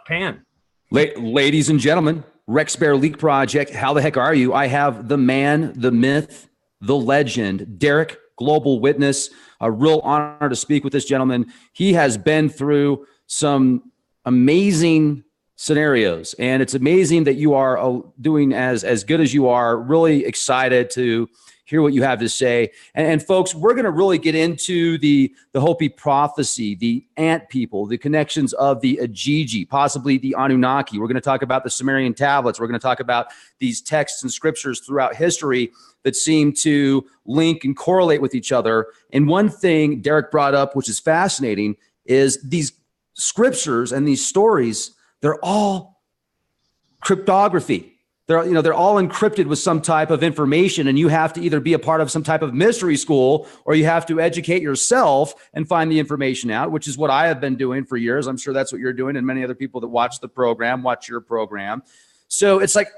Pan. Ladies and gentlemen, Rex Bear Leak Project. How the heck are you? I have the man, the myth, the legend, Derek, global witness. A real honor to speak with this gentleman. He has been through some amazing scenarios, and it's amazing that you are doing as good as you are. Really excited to hear what you have to say. And folks, we're going to really get into the Hopi prophecy, the ant people, the connections of the Ajiji, possibly the Anunnaki. We're going to talk about the Sumerian tablets. We're going to talk about these texts and scriptures throughout history that seem to link and correlate with each other. And one thing Derek brought up, which is fascinating, is these scriptures and these stories, they're all cryptography. They're all encrypted with some type of information, and you have to either be a part of some type of mystery school or you have to educate yourself and find the information out, which is what I have been doing for years. I'm sure that's what you're doing, and many other people that watch the program, watch your program. So it's like,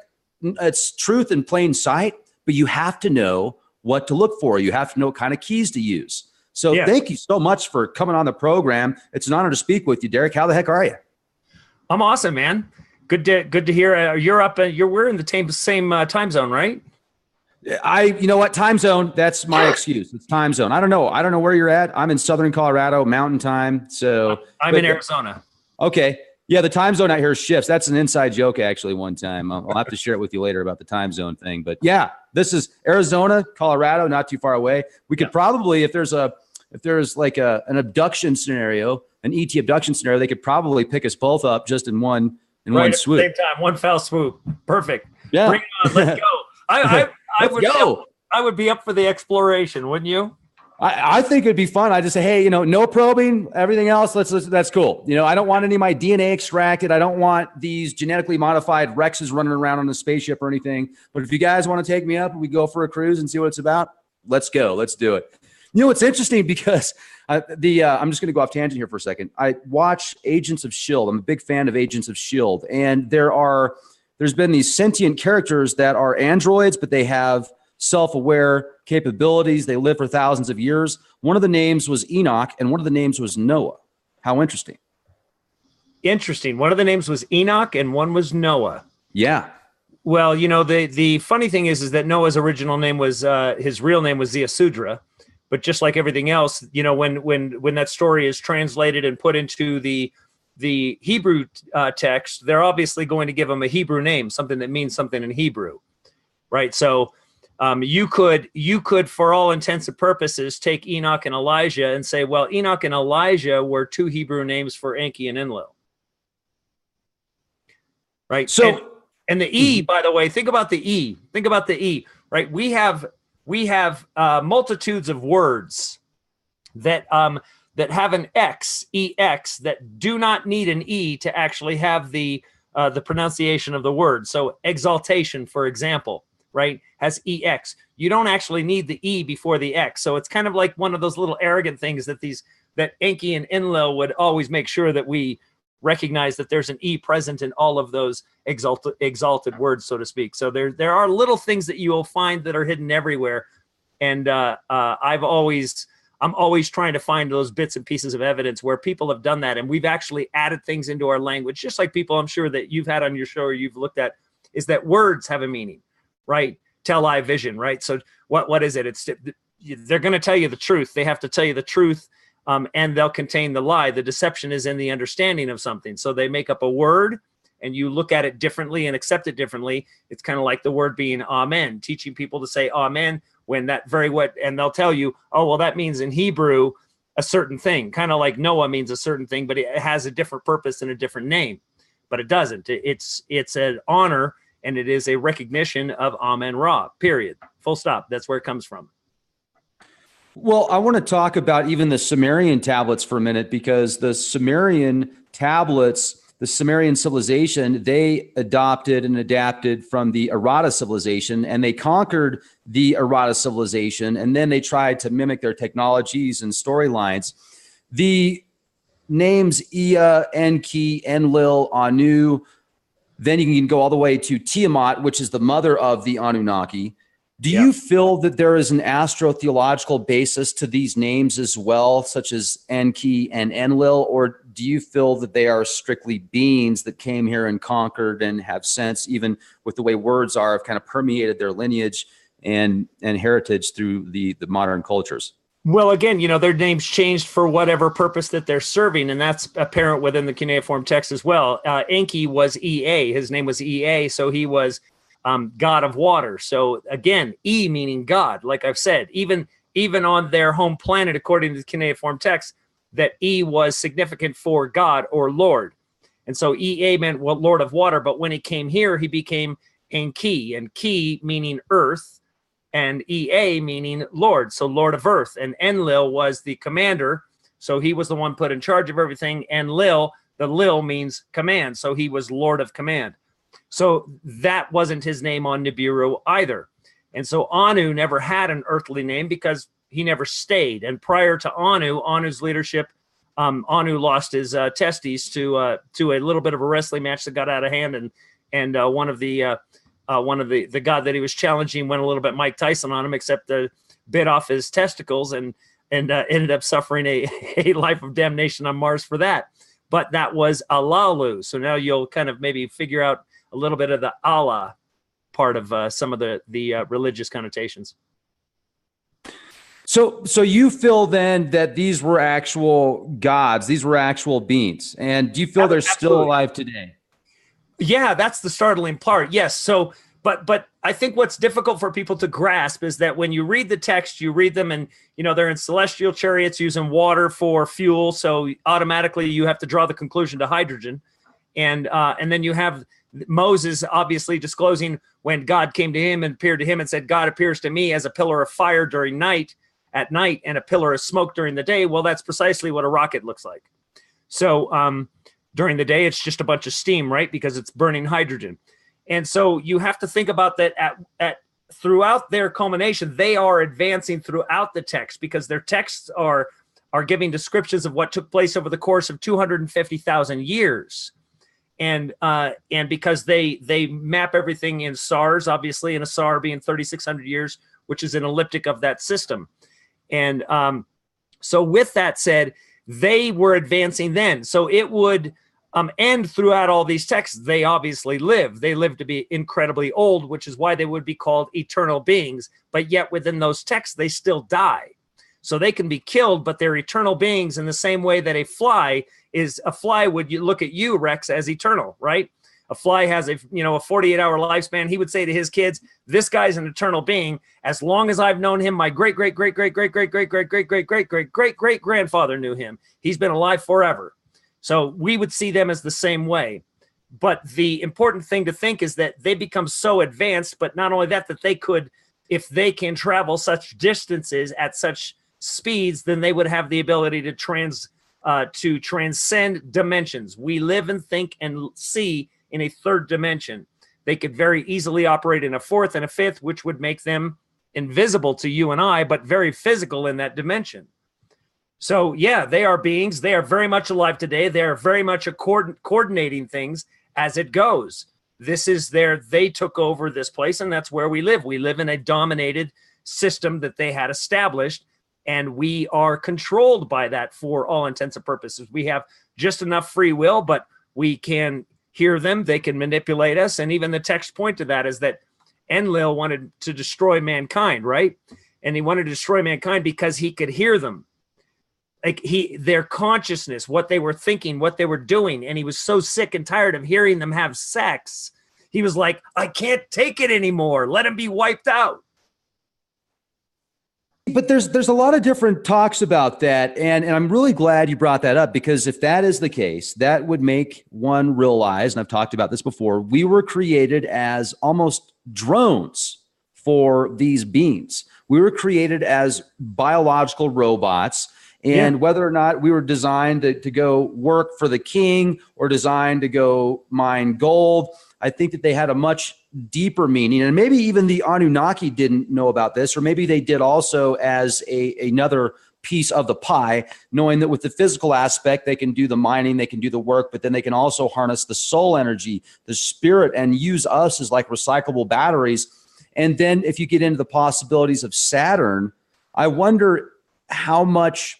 it's truth in plain sight, but you have to know what to look for. You have to know what kind of keys to use. So Thank you so much for coming on the program. It's an honor to speak with you, Derek. How the heck are you? I'm awesome, man. Good to hear. You're up. We're in the same time zone, right? You know what? Time zone. That's my excuse. It's time zone. I don't know where you're at. I'm in Southern Colorado, Mountain Time. So I'm in Arizona. Okay. Yeah, the time zone out here shifts. That's an inside joke, actually. One time, I'll have to share it with you later about the time zone thing. But yeah, this is Arizona, Colorado, not too far away. We could probably, if there's like an abduction scenario, an ET abduction scenario, they could probably pick us both up just in one swoop. At the same time, one fell swoop. Perfect. Yeah. Bring it on. Let's go. I would be up for the exploration, wouldn't you? I think it'd be fun. I just say, hey, no probing, everything else. That's cool. I don't want any of my DNA extracted. I don't want these genetically modified Rexes running around on a spaceship or anything. But if you guys want to take me up and we go for a cruise and see what it's about, let's go. Let's do it. It's interesting because I'm just going to go off tangent here for a second. I watch Agents of S.H.I.E.L.D. I'm a big fan of Agents of S.H.I.E.L.D. And there's been these sentient characters that are androids, but they have self-aware capabilities. They live for thousands of years. One of the names was Enoch, and one of the names was Noah. How interesting. Interesting. One of the names was Enoch, and one was Noah. Yeah. Well, the funny thing is that Noah's original name was, his real name was Ziasudra. But just like everything else, when that story is translated and put into the Hebrew text, they're obviously going to give him a Hebrew name, something that means something in Hebrew, right? So you could, for all intents and purposes, take Enoch and Elijah and say, well, Enoch and Elijah were two Hebrew names for Enki and Enlil, right? So, and the E, by the way, think about the E. Think about the E, right? We have multitudes of words that have an EX, that do not need an E to actually have the pronunciation of the word. So exaltation, for example, right, has EX. You don't actually need the E before the X. So it's kind of like one of those little arrogant things that Enki and Enlil would always make sure that we recognize that there's an E present in all of those exalted words, so to speak. So there are little things that you will find that are hidden everywhere. And I'm always trying to find those bits and pieces of evidence where people have done that. And we've actually added things into our language, just like people I'm sure that you've had on your show or you've looked at, is that words have a meaning, right? Tell, lie, vision, right? So what is it? They're going to tell you the truth. They have to tell you the truth. And they'll contain the lie. The deception is in the understanding of something. So they make up a word and you look at it differently and accept it differently. It's kind of like the word being amen, teaching people to say amen when that and they'll tell you, oh, well, that means in Hebrew a certain thing, kind of like Noah means a certain thing, but it has a different purpose and a different name. But it doesn't. It's an honor and it is a recognition of Amen Ra, period. Full stop. That's where it comes from. Well, I want to talk about even the Sumerian tablets for a minute, because the Sumerian tablets, the Sumerian civilization, they adopted and adapted from the Arada civilization, and they conquered the Arada civilization, and then they tried to mimic their technologies and storylines. The names Ea, Enki, Enlil, Anu, then you can go all the way to Tiamat, which is the mother of the Anunnaki. Do you feel that there is an astrotheological basis to these names as well, such as Enki and Enlil, or do you feel that they are strictly beings that came here and conquered and have since, even with the way words are, have kind of permeated their lineage and heritage through the modern cultures? Well, again, their names changed for whatever purpose that they're serving, and that's apparent within the cuneiform text as well. Enki was Ea. His name was Ea, so he was God of water. So again, E meaning God. Like I've said, even on their home planet, according to the cuneiform text, that E was significant for God or Lord. And so Ea meant Lord of water, but when he came here, he became Enki, and Ki meaning earth, and Ea meaning Lord, so Lord of earth. And Enlil was the commander, so he was the one put in charge of everything. Enlil, the Lil means command, so he was Lord of command. So that wasn't his name on Nibiru either. And so Anu never had an earthly name because he never stayed. And prior to Anu's leadership, Anu lost his testes to a little bit of a wrestling match that got out of hand, and one of the god that he was challenging went a little bit Mike Tyson on him, except bit off his testicles and ended up suffering a life of damnation on Mars for that. But that was Alalu. So now you'll kind of maybe figure out a little bit of the Allah part of some of the religious connotations. So you feel then that these were actual gods, these were actual beings, and do you feel they're still alive today? Yeah, that's the startling part. Yes. So, but I think what's difficult for people to grasp is that when you read the text, you read them and, they're in celestial chariots using water for fuel. So automatically you have to draw the conclusion to hydrogen. And then you have Moses obviously disclosing when God came to him and appeared to him and said, God appears to me as a pillar of fire at night and a pillar of smoke during the day. Well, that's precisely what a rocket looks like. So, during the day, it's just a bunch of steam, right? Because it's burning hydrogen. And so you have to think about that at throughout their culmination, they are advancing throughout the text because their texts are giving descriptions of what took place over the course of 250,000 years. And because they map everything in SARs, obviously, in a SAR being 3,600 years, which is an elliptic of that system. And so with that said, they were advancing then. So it would end throughout all these texts. They obviously live. They live to be incredibly old, which is why they would be called eternal beings. But yet within those texts, they still die. So they can be killed, but they're eternal beings in the same way that a fly would look at you, Rex, as eternal, right? A fly has a 48-hour lifespan. He would say to his kids, this guy's an eternal being. As long as I've known him, my great-great-great-great-great-great-great-great-great-great-great-grandfather knew him. He's been alive forever. So we would see them as the same way. But the important thing to think is that they become so advanced, but not only that they could, if they can travel such distances at such speeds, then they would have the ability to transcend dimensions. We live and think and see in a third dimension. They could very easily operate in a fourth and a fifth, which would make them invisible to you and I, but very physical in that dimension. So yeah, they are beings. They are very much alive today. They are very much coordinating things as it goes. They took over this place, and that's where we live. We live in a dominated system that they had established, and we are controlled by that for all intents and purposes. We have just enough free will, but we can hear them. They can manipulate us. And even the text point to that is that Enlil wanted to destroy mankind, right? And he wanted to destroy mankind because he could hear them. Like their consciousness, what they were thinking, what they were doing. And he was so sick and tired of hearing them have sex. He was like, I can't take it anymore. Let him be wiped out. But there's a lot of different talks about that. And I'm really glad you brought that up, because if that is the case, that would make one realize, and I've talked about this before, we were created as almost drones for these beings. We were created as biological robots. And whether or not we were designed to go work for the king or designed to go mine gold, I think that they had a much deeper meaning. And maybe even the Anunnaki didn't know about this, or maybe they did also as another piece of the pie, knowing that with the physical aspect, they can do the mining, they can do the work, but then they can also harness the soul energy, the spirit, and use us as like recyclable batteries. And then if you get into the possibilities of Saturn, I wonder how much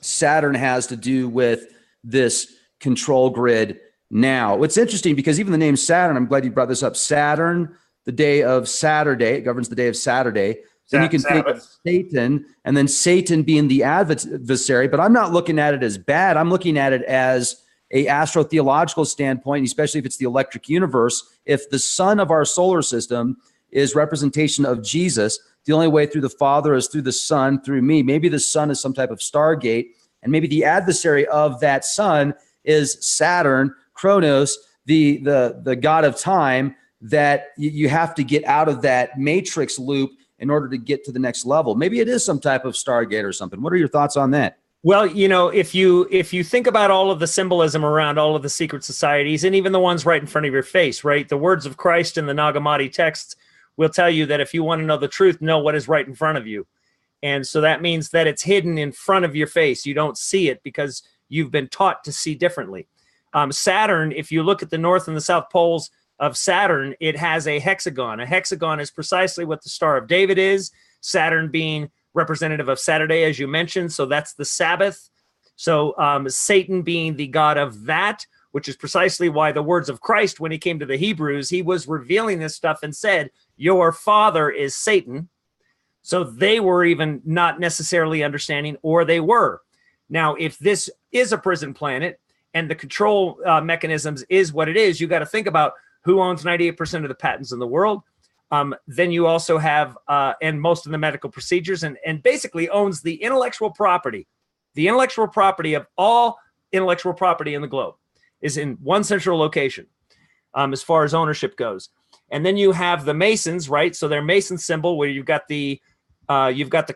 Saturn has to do with this control grid now. It's interesting because even the name Saturn, I'm glad you brought this up. Saturn, the day of Saturday, it governs the day of Saturday. Then you can think of Satan, and then Satan being the adversary. But I'm not looking at it as bad. I'm looking at it as a astrotheological standpoint, especially if it's the electric universe. If the sun of our solar system is representation of Jesus, the only way through the Father is through the Son, through me. Maybe the sun is some type of stargate, and maybe the adversary of that sun is Saturn, Kronos, the god of time, that you have to get out of that matrix loop in order to get to the next level. Maybe it is some type of stargate or something. What are your thoughts on that? Well, you know, if you think about all of the symbolism around all of the secret societies, and even the ones right in front of your face, right? The words of Christ in the Nag Hammadi texts will tell you that if you want to know the truth, know what is right in front of you. And so that means that it's hidden in front of your face. You don't see it because you've been taught to see differently. Saturn, if you look at the north and the south poles of Saturn, it has a hexagon. A hexagon is precisely what the Star of David is, Saturn being representative of Saturday, as you mentioned. So that's the Sabbath. So Satan being the god of that, which is precisely why the words of Christ, when he came to the Hebrews, he was revealing this stuff and said, your father is Satan. So they were even not necessarily understanding, or they were. Now, if this is a prison planet and the control mechanisms is what it is, you got to think about who owns 98% of the patents in the world. Then you also have, and most of the medical procedures, and basically owns the intellectual property. The intellectual property of all intellectual property in the globe is in one central location, as far as ownership goes. And then you have the Masons, right? So their Mason symbol, where you've got the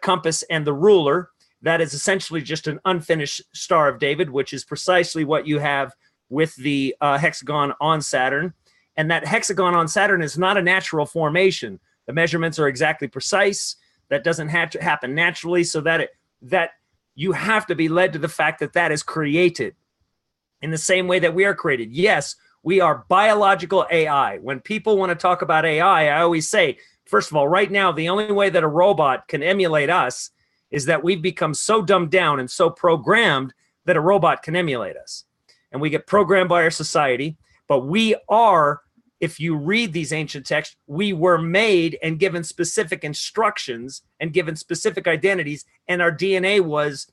compass and the ruler. That is essentially just an unfinished Star of David, which is precisely what you have with the hexagon on Saturn. And that hexagon on Saturn is not a natural formation. The measurements are exactly precise. That doesn't have to happen naturally, so that you have to be led to the fact that that is created in the same way that we are created. Yes, we are biological AI. When people want to talk about AI, I always say, first of all, right now, the only way that a robot can emulate us is that we've become so dumbed down and so programmed that a robot can emulate us. And we get programmed by our society. But we are, if you read these ancient texts, we were made and given specific instructions and given specific identities. And our DNA was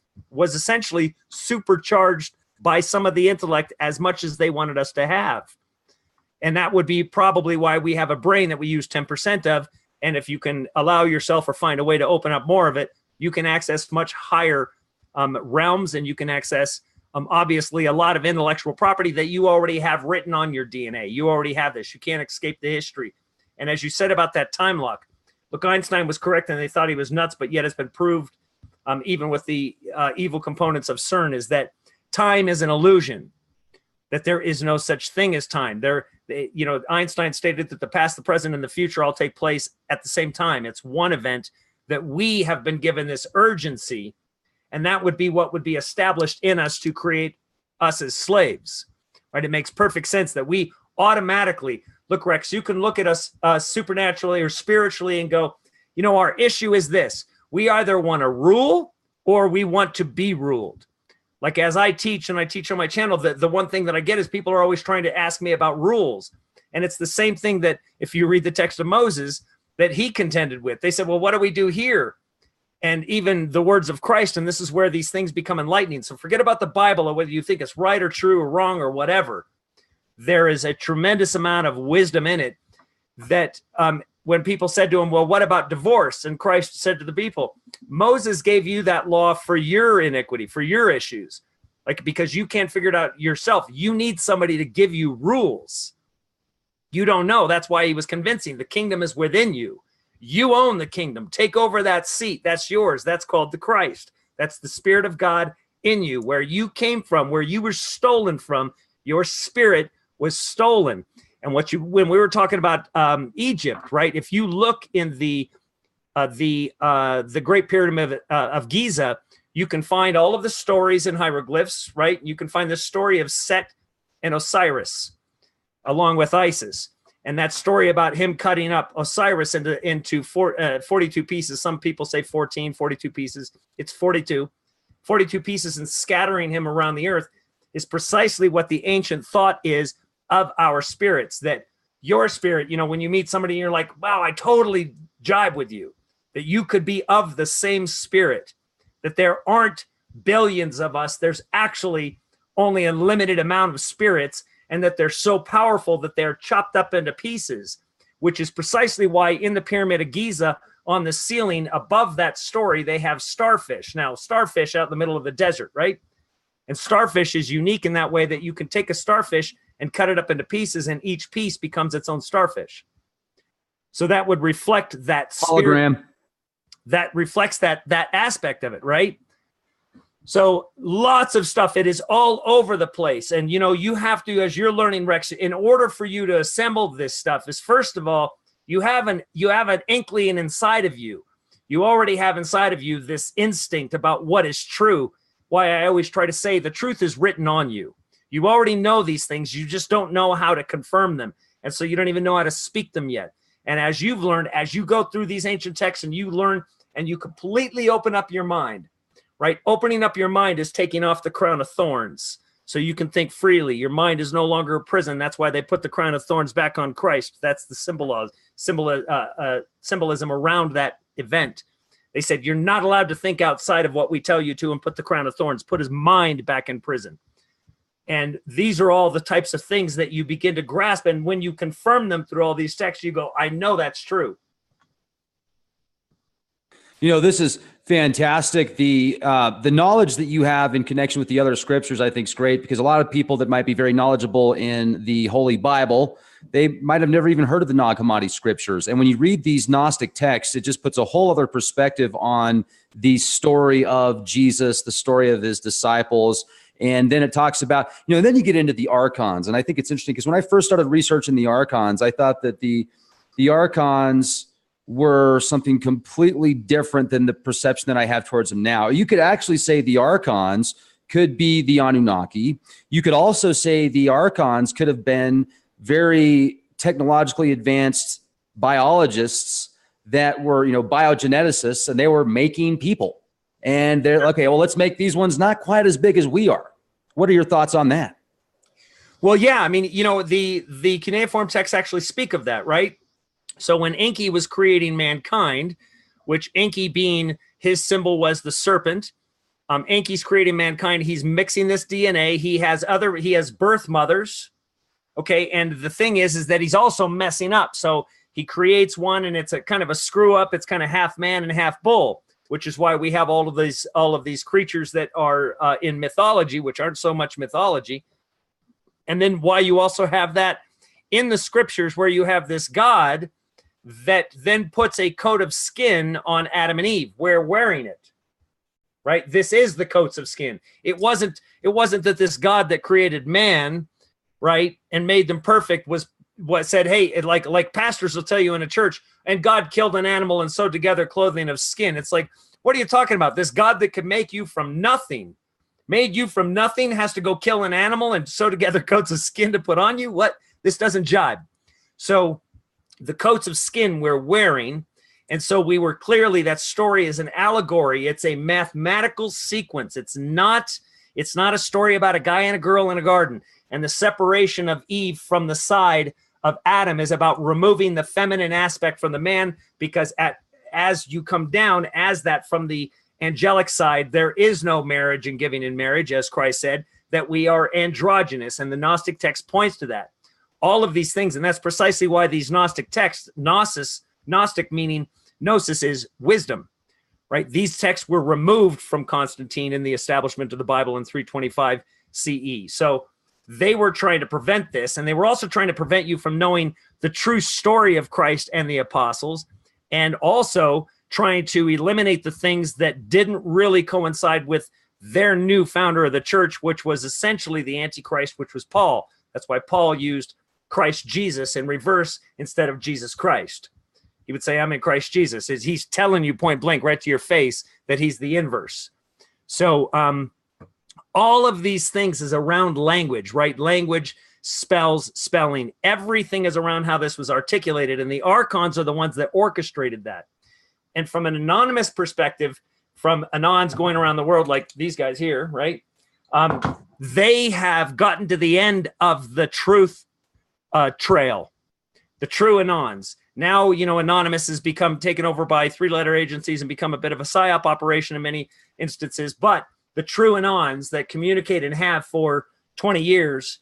essentially supercharged by some of the intellect as much as they wanted us to have. And that would be probably why we have a brain that we use 10% of. And if you can allow yourself or find a way to open up more of it, you can access much higher realms, and you can access obviously a lot of intellectual property that you already have written on your DNA. You already have this. You can't escape the history. And as you said about that time lock, look, Einstein was correct and they thought he was nuts, but yet it's been proved, even with the evil components of CERN, is that time is an illusion, that there is no such thing as time. Einstein stated that the past, the present, and the future all take place at the same time. It's one event, that we have been given this urgency, and that would be what would be established in us to create us as slaves, right? It makes perfect sense that we automatically, look, Rex, you can look at us supernaturally or spiritually and go, our issue is this. We either want to rule or we want to be ruled. Like as I teach, and I teach on my channel, the one thing that I get is people are always trying to ask me about rules. And it's the same thing that if you read the text of Moses, that he contended with. They said, well, what do we do here? And even the words of Christ, and this is where these things become enlightening. So forget about the Bible or whether you think it's right or true or wrong or whatever. There is a tremendous amount of wisdom in it that when people said to him, well, what about divorce? And Christ said to the people, Moses gave you that law for your iniquity, for your issues. Like, because you can't figure it out yourself. You need somebody to give you rules. You don't know. That's why he was convincing. The kingdom is within you. You own the kingdom. Take over that seat. That's yours. That's called the Christ. That's the Spirit of God in you, where you came from, where you were stolen from. Your spirit was stolen. And when we were talking about Egypt, right? If you look in the Great Pyramid of Giza, you can find all of the stories in hieroglyphs, right? You can find the story of Set and Osiris, along with Isis. And that story about him cutting up Osiris into 42 pieces. Some people say 42 pieces. It's 42 pieces, and scattering him around the earth. is precisely what the ancient thought is of our spirits, that your spirit, you know, when you meet somebody and you're like, wow, I totally jibe with you, that you could be of the same spirit, that there aren't billions of us. There's actually only a limited amount of spirits, and that they're so powerful that they're chopped up into pieces, which is precisely why in the Pyramid of Giza, on the ceiling above that story, they have starfish. Now, starfish out in the middle of the desert, right? And starfish is unique in that way that you can take a starfish and cut it up into pieces, and each piece becomes its own starfish. So that would reflect that spirit, hologram. That reflects that aspect of it, right? So lots of stuff. It is all over the place. And, you know, you have to, as you're learning, Rex, in order for you to assemble this stuff is, first of all, you have an inkling inside of you. You already have inside of you this instinct about what is true. Why I always try to say the truth is written on you. You already know these things. You just don't know how to confirm them. And so you don't even know how to speak them yet. And as you've learned, as you go through these ancient texts and you learn and you completely open up your mind, right? Opening up your mind is taking off the crown of thorns so you can think freely. Your mind is no longer a prison. That's why they put the crown of thorns back on Christ. That's the symbolism around that event. They said, you're not allowed to think outside of what we tell you to, and put the crown of thorns, put his mind back in prison. And these are all the types of things that you begin to grasp. And when you confirm them through all these texts, you go, I know that's true. You know, this is fantastic. The knowledge that you have in connection with the other scriptures, I think, is great, because a lot of people that might be very knowledgeable in the Holy Bible, they might have never even heard of the Nag Hammadi scriptures. And when you read these Gnostic texts, it just puts a whole other perspective on the story of Jesus, the story of his disciples. And then it talks about, you know, and then you get into the archons. And I think it's interesting because when I first started researching the archons, I thought that the archons were something completely different than the perception that I have towards them now. You could actually say the archons could be the Anunnaki. You could also say the archons could have been very technologically advanced biologists that were, you know, biogeneticists, and they were making people. And they're okay, well, let's make these ones not quite as big as we are. What are your thoughts on that? Well, yeah, I mean, you know, the cuneiform texts actually speak of that, right? So when Enki was creating mankind, which Enki being his symbol was the serpent, Enki's creating mankind. He's mixing this DNA. He has birth mothers. Okay. And the thing is that he's also messing up. So he creates one, and it's a kind of a screw up. It's kind of half man and half bull, which is why we have all of these creatures that are in mythology, which aren't so much mythology. And then why you also have that in the scriptures, where you have this God that then puts a coat of skin on Adam and Eve. We're wearing it, right? This is the coats of skin. It wasn't that this God that created man, right, and made them perfect was what said, hey, like pastors will tell you in a church, and God killed an animal and sewed together clothing of skin. It's like, what are you talking about? This God that could make you from nothing, made you from nothing, has to go kill an animal and sew together coats of skin to put on you? What? This doesn't jibe. So the coats of skin we're wearing, and so we were clearly, that story is an allegory. It's a mathematical sequence. It's not a story about a guy and a girl in a garden. And the separation of Eve from the side of Adam is about removing the feminine aspect from the man, because as you come down as that from the angelic side, there is no marriage and giving in marriage, as Christ said, that we are androgynous. And the Gnostic text points to that. All of these things, and that's precisely why these Gnostic texts, Gnostic meaning gnosis is wisdom, right? These texts were removed from Constantine in the establishment of the Bible in 325 CE. So they were trying to prevent this, and they were also trying to prevent you from knowing the true story of Christ and the apostles, and also trying to eliminate the things that didn't really coincide with their new founder of the church, which was essentially the Antichrist, which was Paul. That's why Paul used Christ Jesus in reverse instead of Jesus Christ. He would say, I'm in Christ Jesus. He's telling you point blank right to your face that he's the inverse. So all of these things is around language, right? Language, spelling. Everything is around how this was articulated, and the archons are the ones that orchestrated that. And from an anonymous perspective, from anons going around the world like these guys here, right? They have gotten to the end of the truth trail, the true anons. Now, Anonymous has become taken over by three-letter agencies and become a bit of a psyop operation in many instances. But the true anons that communicate and have for 20 years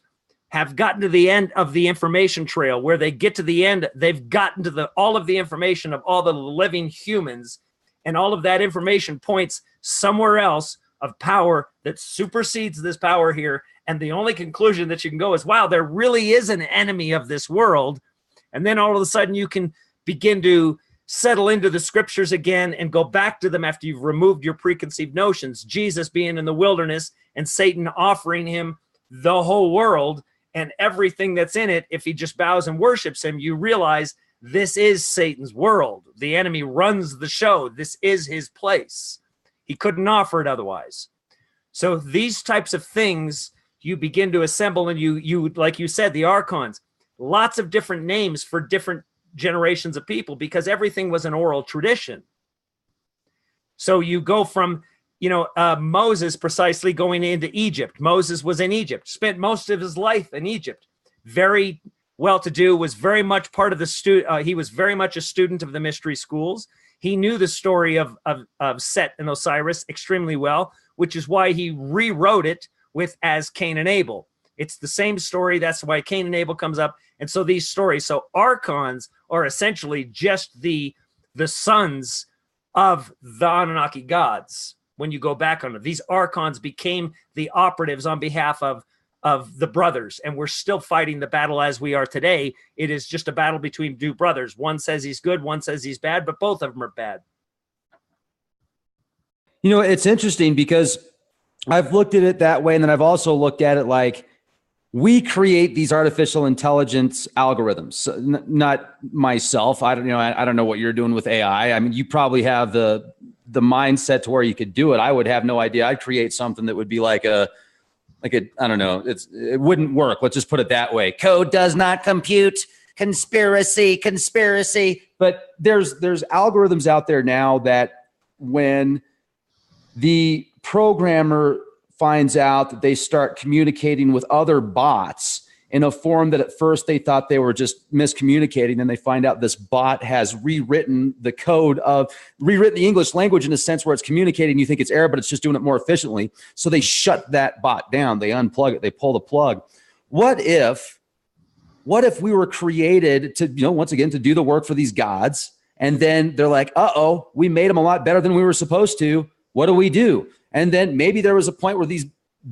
have gotten to the end of the information trail. Where they get to the end, they've gotten to all of the information of all the living humans, and all of that information points somewhere else of power that supersedes this power here. And the only conclusion that you can go is, wow, there really is an enemy of this world. And then all of a sudden you can begin to settle into the scriptures again and go back to them after you've removed your preconceived notions. Jesus being in the wilderness and Satan offering him the whole world and everything that's in it. If he just bows and worships him, you realize this is Satan's world. The enemy runs the show. This is his place. He couldn't offer it otherwise. So these types of things you begin to assemble, and you like you said, the archons, lots of different names for different generations of people, because everything was an oral tradition. So you go from, Moses precisely going into Egypt. Moses was in Egypt, spent most of his life in Egypt. Very well-to-do, was very much part of the he was very much a student of the mystery schools. He knew the story of Set and Osiris extremely well, which is why he rewrote it with as Cain and Abel. It's the same story. That's why Cain and Abel comes up. And so these stories, so archons are essentially just the sons of the Anunnaki gods. When you go back on it, these archons became the operatives on behalf of the brothers, and we're still fighting the battle as we are today. It is just a battle between two brothers. One says he's good, one says he's bad, but both of them are bad. It's interesting because I've looked at it that way, and then I've also looked at it like we create these artificial intelligence algorithms. Not myself. I don't know what you're doing with AI. I mean, you probably have the mindset to where you could do it. I would have no idea. I'd create something that would be like I don't know. It wouldn't work. Let's just put it that way. Code does not compute. Conspiracy. But there's algorithms out there now that when the programmer finds out that they start communicating with other bots in a form that at first they thought they were just miscommunicating, then they find out this bot has rewritten the English language in a sense where it's communicating. You think it's error, but it's just doing it more efficiently. So they shut that bot down. They unplug it. They pull the plug. What if we were created to, once again, to do the work for these gods, and then they're like, uh-oh, we made them a lot better than we were supposed to. What do? And then maybe there was a point where these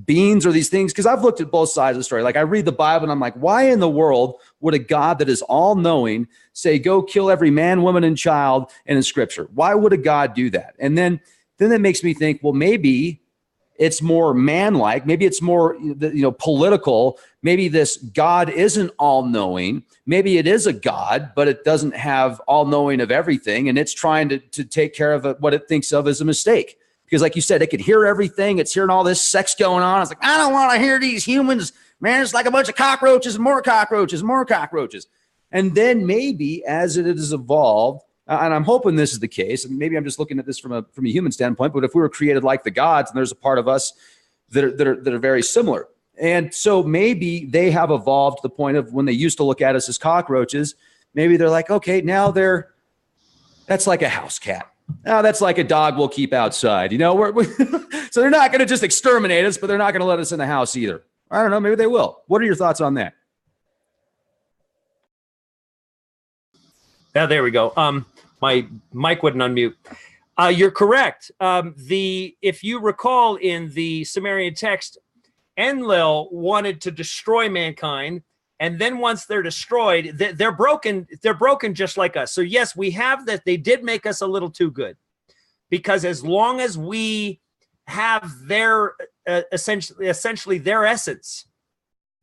beings or these things, because I've looked at both sides of the story. Like I read the Bible and I'm like, why in the world would a God that is all knowing say, go kill every man, woman, and child in scripture? Why would a God do that? And then that makes me think, well, maybe it's more man-like. Maybe it's more, political. Maybe this God isn't all knowing. Maybe it is a God, but it doesn't have all knowing of everything. And it's trying to take care of what it thinks of as a mistake. Because like you said, it could hear everything. It's hearing all this sex going on. It's like, I don't want to hear these humans, man. It's like a bunch of cockroaches and more cockroaches, more cockroaches. And then maybe as it has evolved, and I'm hoping this is the case, and maybe I'm just looking at this from a human standpoint, but if we were created like the gods, and there's a part of us that are very similar. And so maybe they have evolved to the point of when they used to look at us as cockroaches, maybe they're like, okay, now that's like a house cat. Now that's like a dog we'll keep outside. So they're not going to just exterminate us, but they're not going to let us in the house either. I don't know. Maybe they will. What are your thoughts on that? There we go. My mic wouldn't unmute. You're correct. If you recall in the Sumerian text, Enlil wanted to destroy mankind. And then once they're destroyed, they're broken. They're broken just like us. So yes, we have that. They did make us a little too good, because as long as we have their essentially their essence,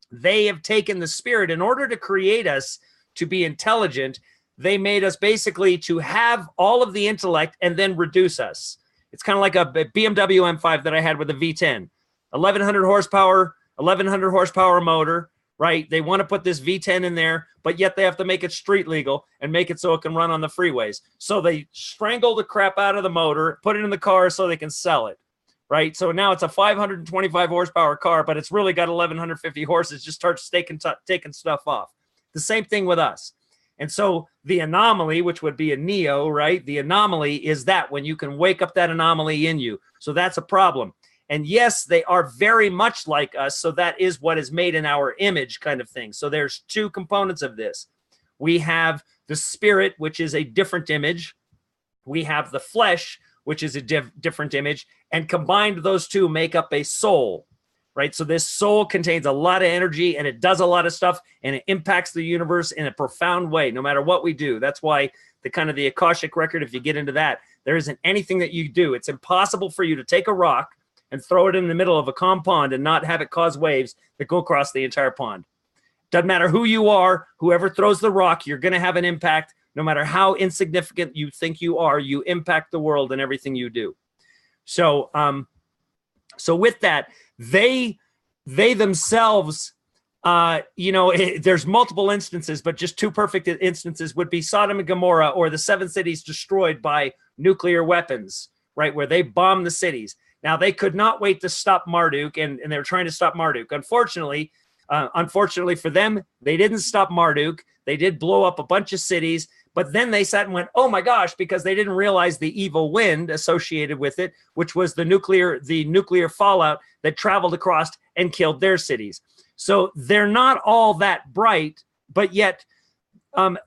they have taken the spirit. In order to create us to be intelligent, they made us basically to have all of the intellect and then reduce us. It's kind of like a BMW M5 that I had with a V10, 1100 horsepower motor. Right? They want to put this V10 in there, but yet they have to make it street legal and make it so it can run on the freeways. So they strangle the crap out of the motor, put it in the car so they can sell it. right? So now it's a 525 horsepower car, but it's really got 1,150 horses, just starts taking stuff off. The same thing with us. And so the anomaly, which would be a neo, right? The anomaly is that when you can wake up that anomaly in you. So that's a problem. And yes, they are very much like us. So that is what is made in our image kind of thing. So there's two components of this. We have the spirit, which is a different image. We have the flesh, which is a different image. And combined, those two make up a soul. Right. So this soul contains a lot of energy and it does a lot of stuff and it impacts the universe in a profound way, no matter what we do. That's why the Akashic record, if you get into that, there isn't anything that you do. It's impossible for you to take a rock and throw it in the middle of a calm pond and not have it cause waves that go across the entire pond. Doesn't matter who you are, whoever throws the rock, you're going to have an impact. No matter how insignificant you think you are, you impact the world and everything you do. So with that, they themselves, there's multiple instances, but just two perfect instances would be Sodom and Gomorrah or the 7 cities destroyed by nuclear weapons, right, where they bombed the cities. Now, they could not wait to stop Marduk, and they were trying to stop Marduk. Unfortunately for them, they didn't stop Marduk. They did blow up a bunch of cities. But then they sat and went, oh my gosh, because they didn't realize the evil wind associated with it, which was the nuclear fallout that traveled across and killed their cities. So they're not all that bright, but yet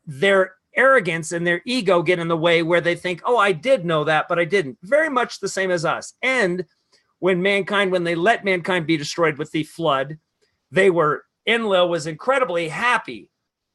their arrogance and their ego get in the way where they think, oh, I did know that, but I didn't. Very much the same as us. And when they let mankind be destroyed with the flood, Enlil was incredibly happy.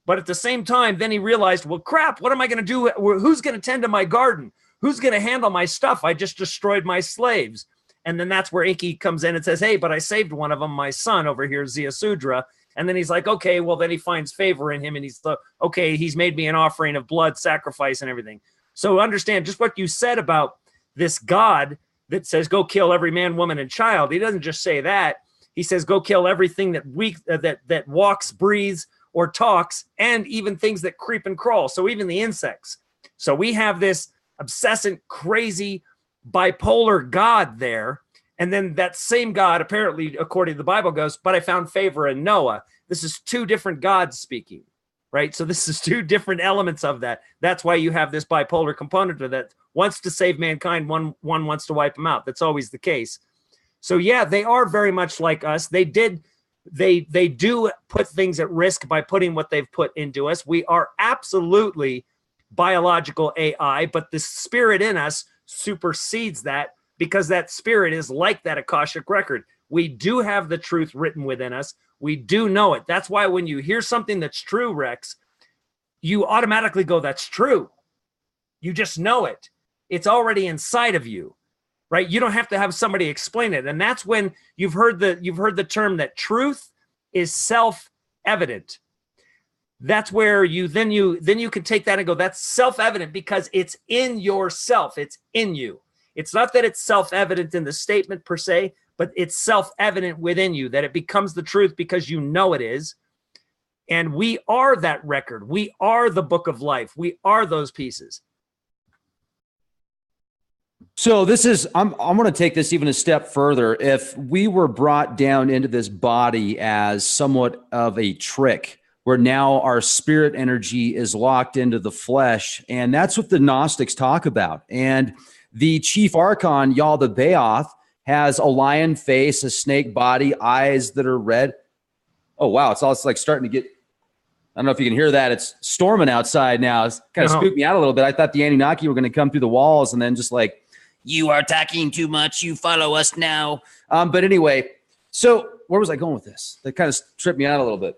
But at the same time, then he realized, well, crap, what am I going to do? Who's going to tend to my garden? Who's going to handle my stuff? I just destroyed my slaves. And then that's where Enki comes in and says, hey, but I saved one of them, my son over here, Ziusudra. And then he's like, okay, well, then he finds favor in him. And he's like, okay, he's made me an offering of blood, sacrifice, and everything. So understand just what you said about this God that says, go kill every man, woman, and child. He doesn't just say that. He says, go kill everything that walks, breathes, or talks, and even things that creep and crawl. So even the insects. So we have this obsessant, crazy, bipolar God there. And then that same God, apparently, according to the Bible, goes, but I found favor in Noah. This is two different gods speaking, right? So this is two different elements of that. That's why you have this bipolar component to that. Wants to save mankind, one wants to wipe them out. That's always the case. So yeah, they are very much like us. They do put things at risk by putting what they've put into us. We are absolutely biological AI, but the spirit in us supersedes that because that spirit is like that Akashic record. We do have the truth written within us. We do know it. That's why when you hear something that's true, Rex, you automatically go, that's true. You just know it. It's already inside of you. Right? You don't have to have somebody explain it. And that's when you've heard the term that truth is self-evident. That's where you can take that and go, that's self-evident because it's in yourself. It's in you. It's not that it's self-evident in the statement per se, but it's self-evident within you that it becomes the truth because you know it is. And we are that record. We are the book of life. We are those pieces. So I'm going to take this even a step further. If we were brought down into this body as somewhat of a trick, where now our spirit energy is locked into the flesh, and that's what the Gnostics talk about. And the chief archon, Yaldabaoth, has a lion face, a snake body, eyes that are red. Oh, wow. It's like starting to get, I don't know if you can hear that. It's storming outside now. It's kind of spooked me out a little bit. I thought the Anunnaki were going to come through the walls and then just like, you are talking too much. You follow us now. But anyway, so where was I going with this? That kind of tripped me out a little bit.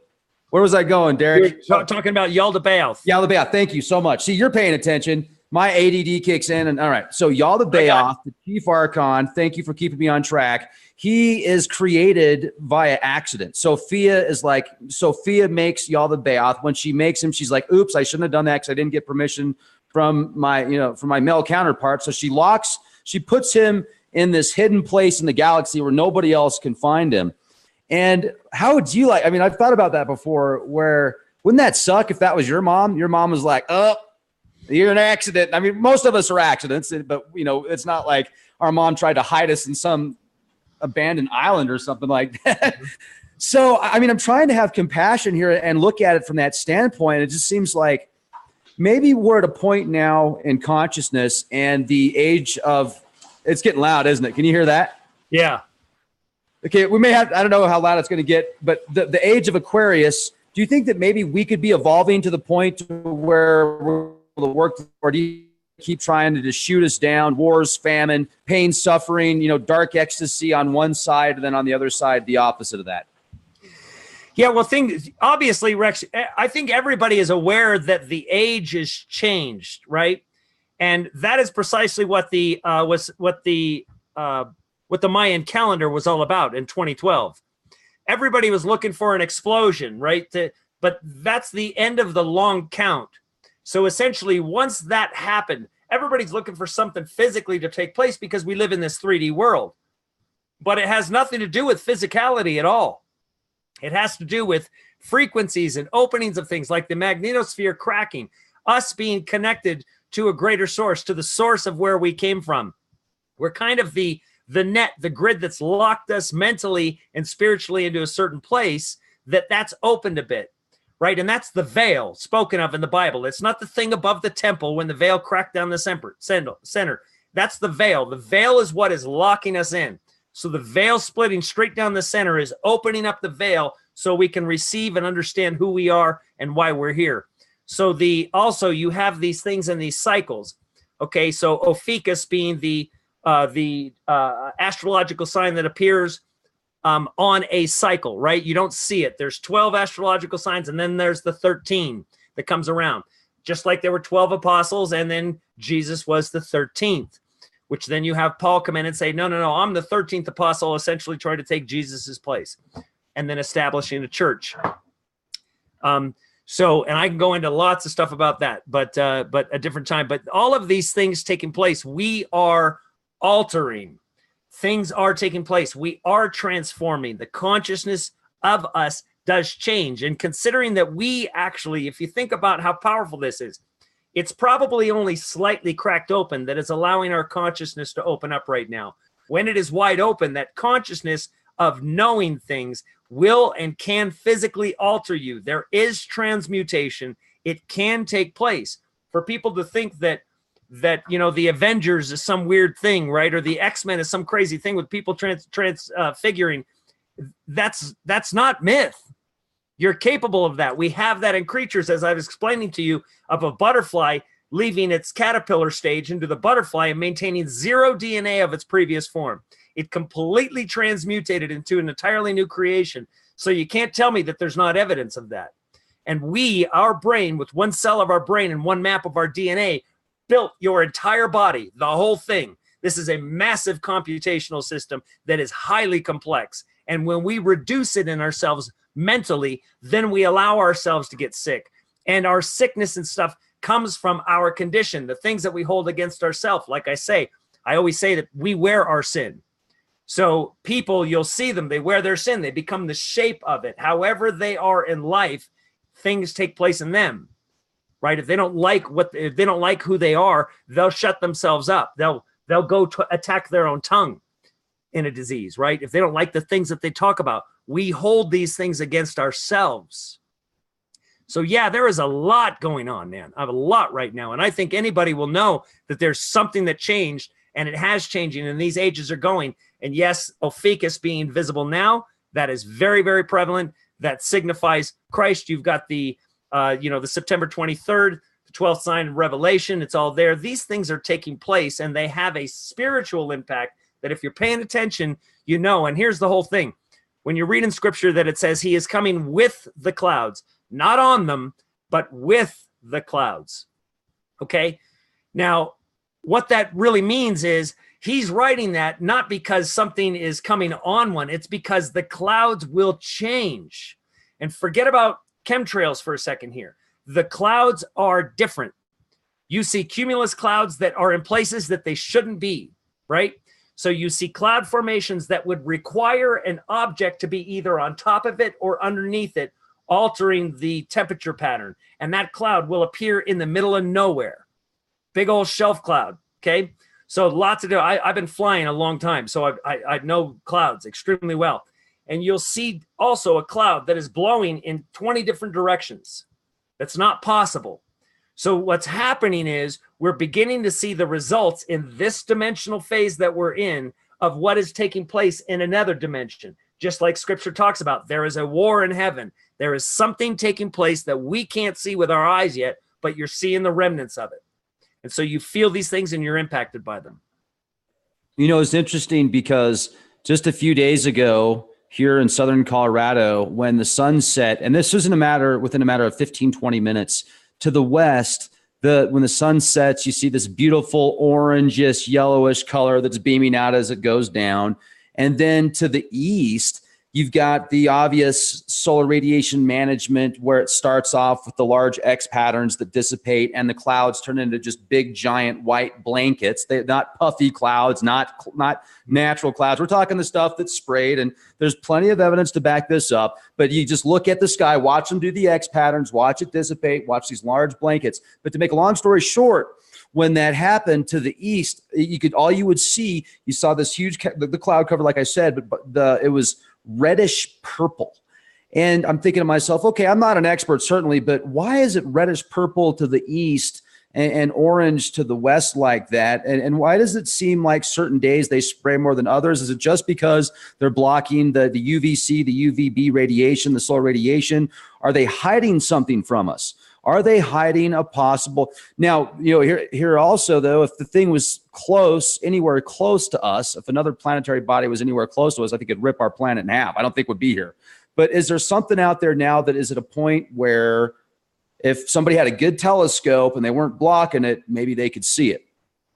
Where was I going, Derek? You're talking about Yaldabaoth. Yaldabaoth. Thank you so much. See, you're paying attention. My ADD kicks in. And all right. So Yaldabaoth, the chief archon, thank you for keeping me on track. He is created via accident. Sophia makes Yaldabaoth. When she makes him, she's like, oops, I shouldn't have done that because I didn't get permission from my male counterpart. So she puts him in this hidden place in the galaxy where nobody else can find him. And how would you like, I mean, I've thought about that before, where wouldn't that suck if that was your mom? Your mom was like, oh, you're an accident. I mean, most of us are accidents, but it's not like our mom tried to hide us in some abandoned island or something like that. So, I mean, I'm trying to have compassion here and look at it from that standpoint. It just seems like maybe we're at a point now in consciousness and the age of, it's getting loud, isn't it? Can you hear that? Yeah. Okay, we may have, I don't know how loud it's going to get, but the age of Aquarius, do you think that maybe we could be evolving to the point where we're able to work, or do you keep trying to just shoot us down, wars, famine, pain, suffering, dark ecstasy on one side, and then on the other side, the opposite of that? Yeah, well, obviously, Rex, I think everybody is aware that the age is changed, right? And that is precisely what the Mayan calendar was all about in 2012. Everybody was looking for an explosion, right? But that's the end of the long count. So essentially, once that happened, everybody's looking for something physically to take place because we live in this 3D world. But it has nothing to do with physicality at all. It has to do with frequencies and openings of things like the magnetosphere cracking, us being connected to a greater source, to the source of where we came from. We're kind of the net, the grid that's locked us mentally and spiritually into a certain place that's opened a bit, right? And that's the veil spoken of in the Bible. It's not the thing above the temple when the veil cracked down the center. That's the veil. The veil is what is locking us in. So the veil splitting straight down the center is opening up the veil so we can receive and understand who we are and why we're here. So also you have these things in these cycles. Okay, so Ophiuchus being the astrological sign that appears on a cycle, right? You don't see it. There's 12 astrological signs, and then there's the 13 that comes around. Just like there were 12 apostles, and then Jesus was the 13th, which then you have Paul come in and say, no, I'm the 13th apostle, essentially trying to take Jesus's place, and then establishing a church. So, and I can go into lots of stuff about that, but a different time. But all of these things taking place, we are altering. Things are taking place. We are transforming. The consciousness of us does change. And considering that we actually, if you think about how powerful this is, it's probably only slightly cracked open that is allowing our consciousness to open up right now. When it is wide open, that consciousness of knowing things will and can physically alter you. There is transmutation. It can take place. For people to think that the Avengers is some weird thing, right? Or the X-Men is some crazy thing with people transfiguring. That's not myth. You're capable of that. We have that in creatures, as I was explaining to you, of a butterfly leaving its caterpillar stage into the butterfly and maintaining zero DNA of its previous form. It completely transmutated into an entirely new creation. So you can't tell me that there's not evidence of that. And our brain, with one cell of our brain and one map of our DNA, built your entire body, the whole thing. This is a massive computational system that is highly complex. And when we reduce it in ourselves mentally, then we allow ourselves to get sick. And our sickness and stuff comes from our condition, the things that we hold against ourselves. Like I always say that we wear our sin. So people, you'll see them, they wear their sin. They become the shape of it. However they are in life, things take place in them, right? If they don't like who they are, they'll shut themselves up. They'll go to attack their own tongue in a disease, right? If they don't like the things that they talk about, we hold these things against ourselves. So yeah, there is a lot going on, man. I have a lot right now. And I think anybody will know that there's something that changed, and it has changing, and these ages are going. And yes, Ophiuchus being visible now, that is very, very prevalent. That signifies Christ. You've got the September 23rd, the 12th sign of Revelation. It's all there. These things are taking place, and they have a spiritual impact that if you're paying attention, you know. And here's the whole thing. When you read in scripture that it says he is coming with the clouds, not on them, but with the clouds. Okay? Now, what that really means is he's writing that not because something is coming on one. It's because the clouds will change. And forget about chemtrails for a second here. The clouds are different. You see cumulus clouds that are in places that they shouldn't be, right? So you see cloud formations that would require an object to be either on top of it or underneath it, altering the temperature pattern. And that cloud will appear in the middle of nowhere. Big old shelf cloud, okay? So lots of I've been flying a long time, so I know clouds extremely well. And you'll see also a cloud that is blowing in 20 different directions. That's not possible. So what's happening is we're beginning to see the results in this dimensional phase that we're in of what is taking place in another dimension. Just like scripture talks about, there is a war in heaven. There is something taking place that we can't see with our eyes yet, but you're seeing the remnants of it. And so you feel these things and you're impacted by them. You know, it's interesting because just a few days ago here in Southern Colorado, when the sun set, and this was within a matter of 15, 20 minutes to the west, when the sun sets, you see this beautiful orangish, yellowish color that's beaming out as it goes down. And then to the east, you've got the obvious solar radiation management where it starts off with the large X patterns that dissipate and the clouds turn into just big, giant white blankets. They're not puffy clouds, not natural clouds. We're talking the stuff that's sprayed, and there's plenty of evidence to back this up. But you just look at the sky, watch them do the X patterns, watch it dissipate, watch these large blankets. But to make a long story short, when that happened to the east, you saw this huge, the cloud cover, like I said, but it was reddish purple. And I'm thinking to myself, okay, I'm not an expert certainly, but why is it reddish purple to the east and orange to the west like that? And why does it seem like certain days they spray more than others? Is it just because they're blocking the UVC, the UVB radiation, the solar radiation? Are they hiding something from us? Are they hiding a possible? Now, here also, though, if the thing was anywhere close to us, if another planetary body was anywhere close to us, I think it'd rip our planet in half. I don't think we'd be here. But is there something out there now that is at a point where if somebody had a good telescope and they weren't blocking it, maybe they could see it?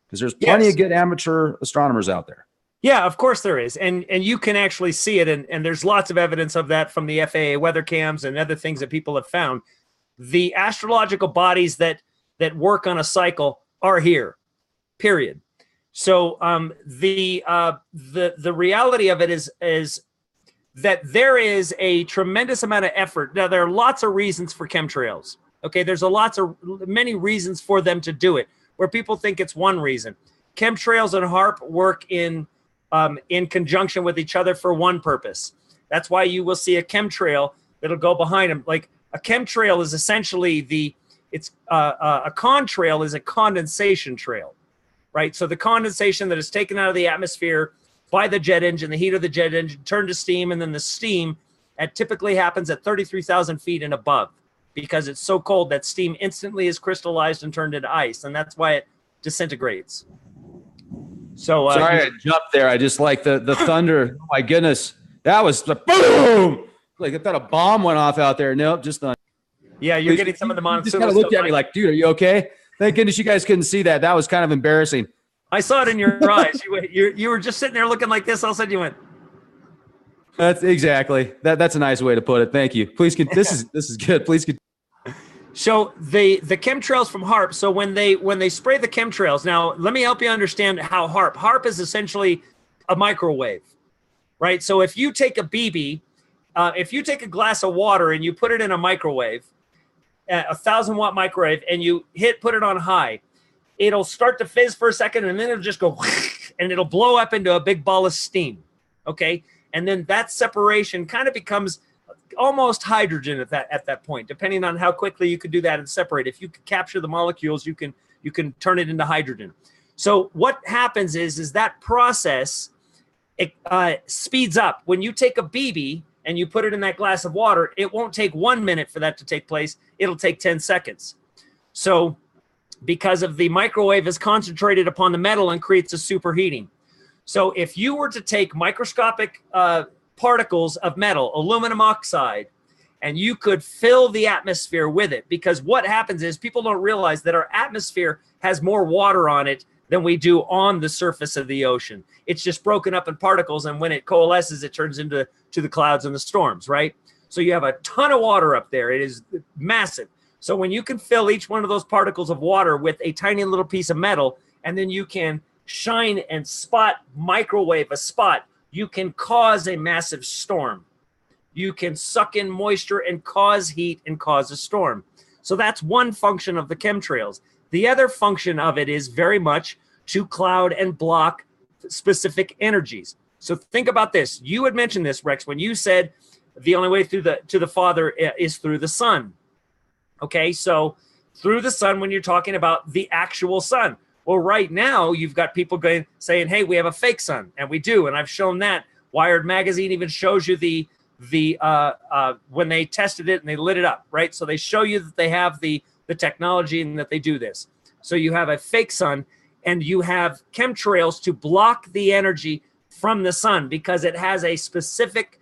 Because there's plenty of good amateur astronomers out there. Yeah, of course there is. And you can actually see it. And there's lots of evidence of that from the FAA weather cams and other things that people have found. The astrological bodies that work on a cycle are here, period. So the reality of it is that there is a tremendous amount of effort. Now, there are lots of reasons for chemtrails. Okay, there's many reasons for them to do it, where people think it's one reason. Chemtrails and HAARP work in conjunction with each other for one purpose. That's why you will see a chemtrail that'll go behind them. Like, a chemtrail is essentially a contrail is a condensation trail, right? So the condensation that is taken out of the atmosphere by the jet engine, the heat of the jet engine turned to steam, and then the steam typically happens at 33,000 feet and above because it's so cold that steam instantly is crystallized and turned into ice, and that's why it disintegrates. So sorry, I jumped there. I just like the thunder. Oh my goodness, that was the boom. Like I thought a bomb went off out there. Nope, just not. Yeah, you're getting some of the monsoon. Just kind of looked at me like, dude, are you okay? Thank goodness you guys couldn't see that. That was kind of embarrassing. I saw it in your eyes. You were just sitting there looking like this. All of a sudden you went. That's exactly. That's a nice way to put it. Thank you. Please, this is good. Please continue. So the chemtrails from HAARP. So when they spray the chemtrails, now let me help you understand how HAARP is essentially a microwave, right? So if you take a BB. If you take a glass of water and you put it in a microwave, a 1,000-watt microwave, and you put it on high, it'll start to fizz for a second, and then it'll just go, and it'll blow up into a big ball of steam, okay? And then that separation kind of becomes almost hydrogen at that point, depending on how quickly you could do that and separate. If you could capture the molecules, you can turn it into hydrogen. So what happens is that process speeds up. When you take a BB and you put it in that glass of water, it won't take 1 minute for that to take place. It'll take 10 seconds. So because of the microwave is concentrated upon the metal and creates a superheating. So if you were to take microscopic particles of metal, aluminum oxide, and you could fill the atmosphere with it, because what happens is people don't realize that our atmosphere has more water on it than we do on the surface of the ocean. It's just broken up in particles, and when it coalesces, it turns into the clouds and the storms, right? So you have a ton of water up there. It is massive. So when you can fill each one of those particles of water with a tiny little piece of metal, and then you can shine and microwave a spot, you can cause a massive storm. You can suck in moisture and cause heat and cause a storm. So that's one function of the chemtrails. The other function of it is very much to cloud and block specific energies. So think about this. You had mentioned this, Rex, when you said the only way to the Father is through the Son. Okay, so through the Son, when you're talking about the actual Son. Well, right now you've got people saying, "Hey, we have a fake Son," and we do, and I've shown that. Wired magazine even shows you the when they tested it and they lit it up, right? So they show you that they have the technology and that they do this. So you have a fake Sun, and you have chemtrails to block the energy from the Sun, because it has a specific,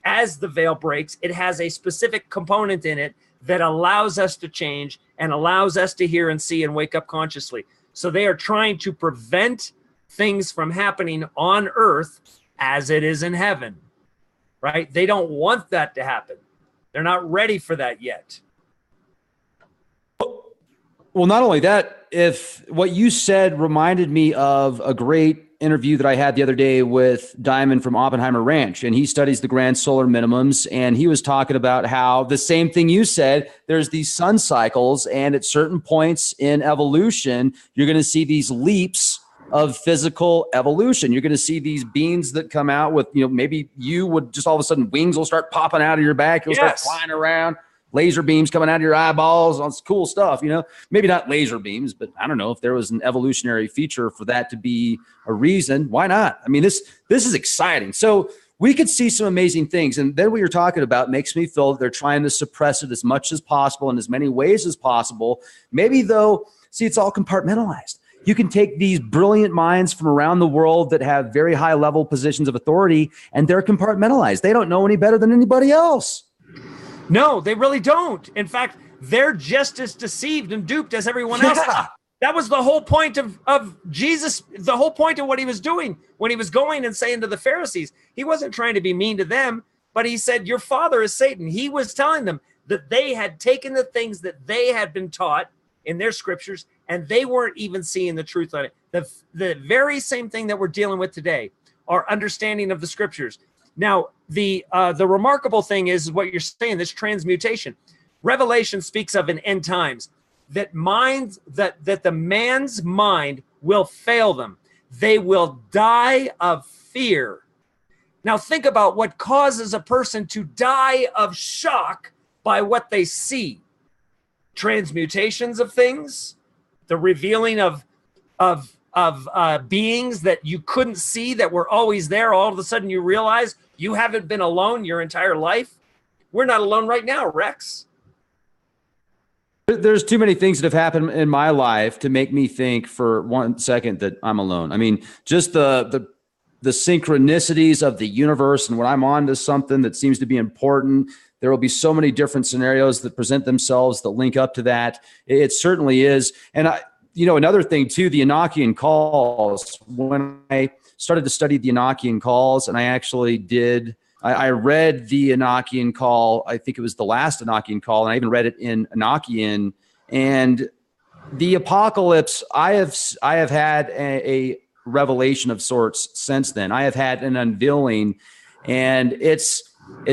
as the veil breaks, it has a specific component in it that allows us to change and allows us to hear and see and wake up consciously. So they are trying to prevent things from happening on Earth as it is in heaven, right? They don't want that to happen. They're not ready for that yet. Well, not only that, if what you said reminded me of a great interview that I had the other day with Diamond from Oppenheimer Ranch, and he studies the grand solar minimums, and he was talking about how the same thing you said, there's these sun cycles, and at certain points in evolution, you're going to see these leaps of physical evolution. You're going to see these beings that come out with, maybe you would just all of a sudden wings will start popping out of your back. You'll start flying around. Laser beams coming out of your eyeballs, all this cool stuff, maybe not laser beams, but I don't know if there was an evolutionary feature for that to be a reason. Why not? I mean, this is exciting. So we could see some amazing things. And then what you're talking about makes me feel that they're trying to suppress it as much as possible in as many ways as possible. Maybe though, see, it's all compartmentalized. You can take these brilliant minds from around the world that have very high level positions of authority, and they're compartmentalized. They don't know any better than anybody else. No, they really don't. In fact, they're just as deceived and duped as everyone else. That was the whole point of Jesus, the whole point of what he was doing when he was going and saying to the Pharisees. He wasn't trying to be mean to them, but he said, your father is Satan. He was telling them that they had taken the things that they had been taught in their scriptures, and they weren't even seeing the truth on it. The very same thing that we're dealing with today, our understanding of the scriptures. Now, the remarkable thing is what you're saying, this transmutation. Revelation speaks of in end times that the man's mind will fail them. They will die of fear. Now, think about what causes a person to die of shock by what they see. Transmutations of things, the revealing of beings that you couldn't see that were always there. All of a sudden you realize you haven't been alone your entire life. We're not alone right now, Rex. There's too many things that have happened in my life to make me think for 1 second that I'm alone. I mean, just the synchronicities of the universe, and when I'm on to something that seems to be important, there will be so many different scenarios that present themselves that link up to that. It certainly is. And another thing too, the Enochian calls. When I started to study the Enochian calls, and I actually did, I read the Enochian call. I think it was the last Enochian call, and I even read it in Enochian. And the apocalypse, I have had a revelation of sorts since then. I have had an unveiling, and it's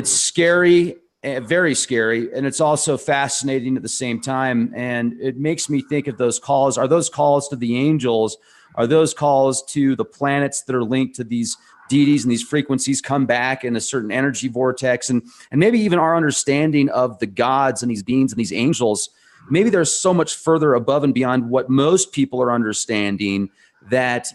scary. Very scary, and it's also fascinating at the same time. And it makes me think of those calls. Are those calls to the angels? Are those calls to the planets that are linked to these deities, and these frequencies come back in a certain energy vortex? And maybe even our understanding of the gods and these beings and these angels, maybe they're so much further above and beyond what most people are understanding, that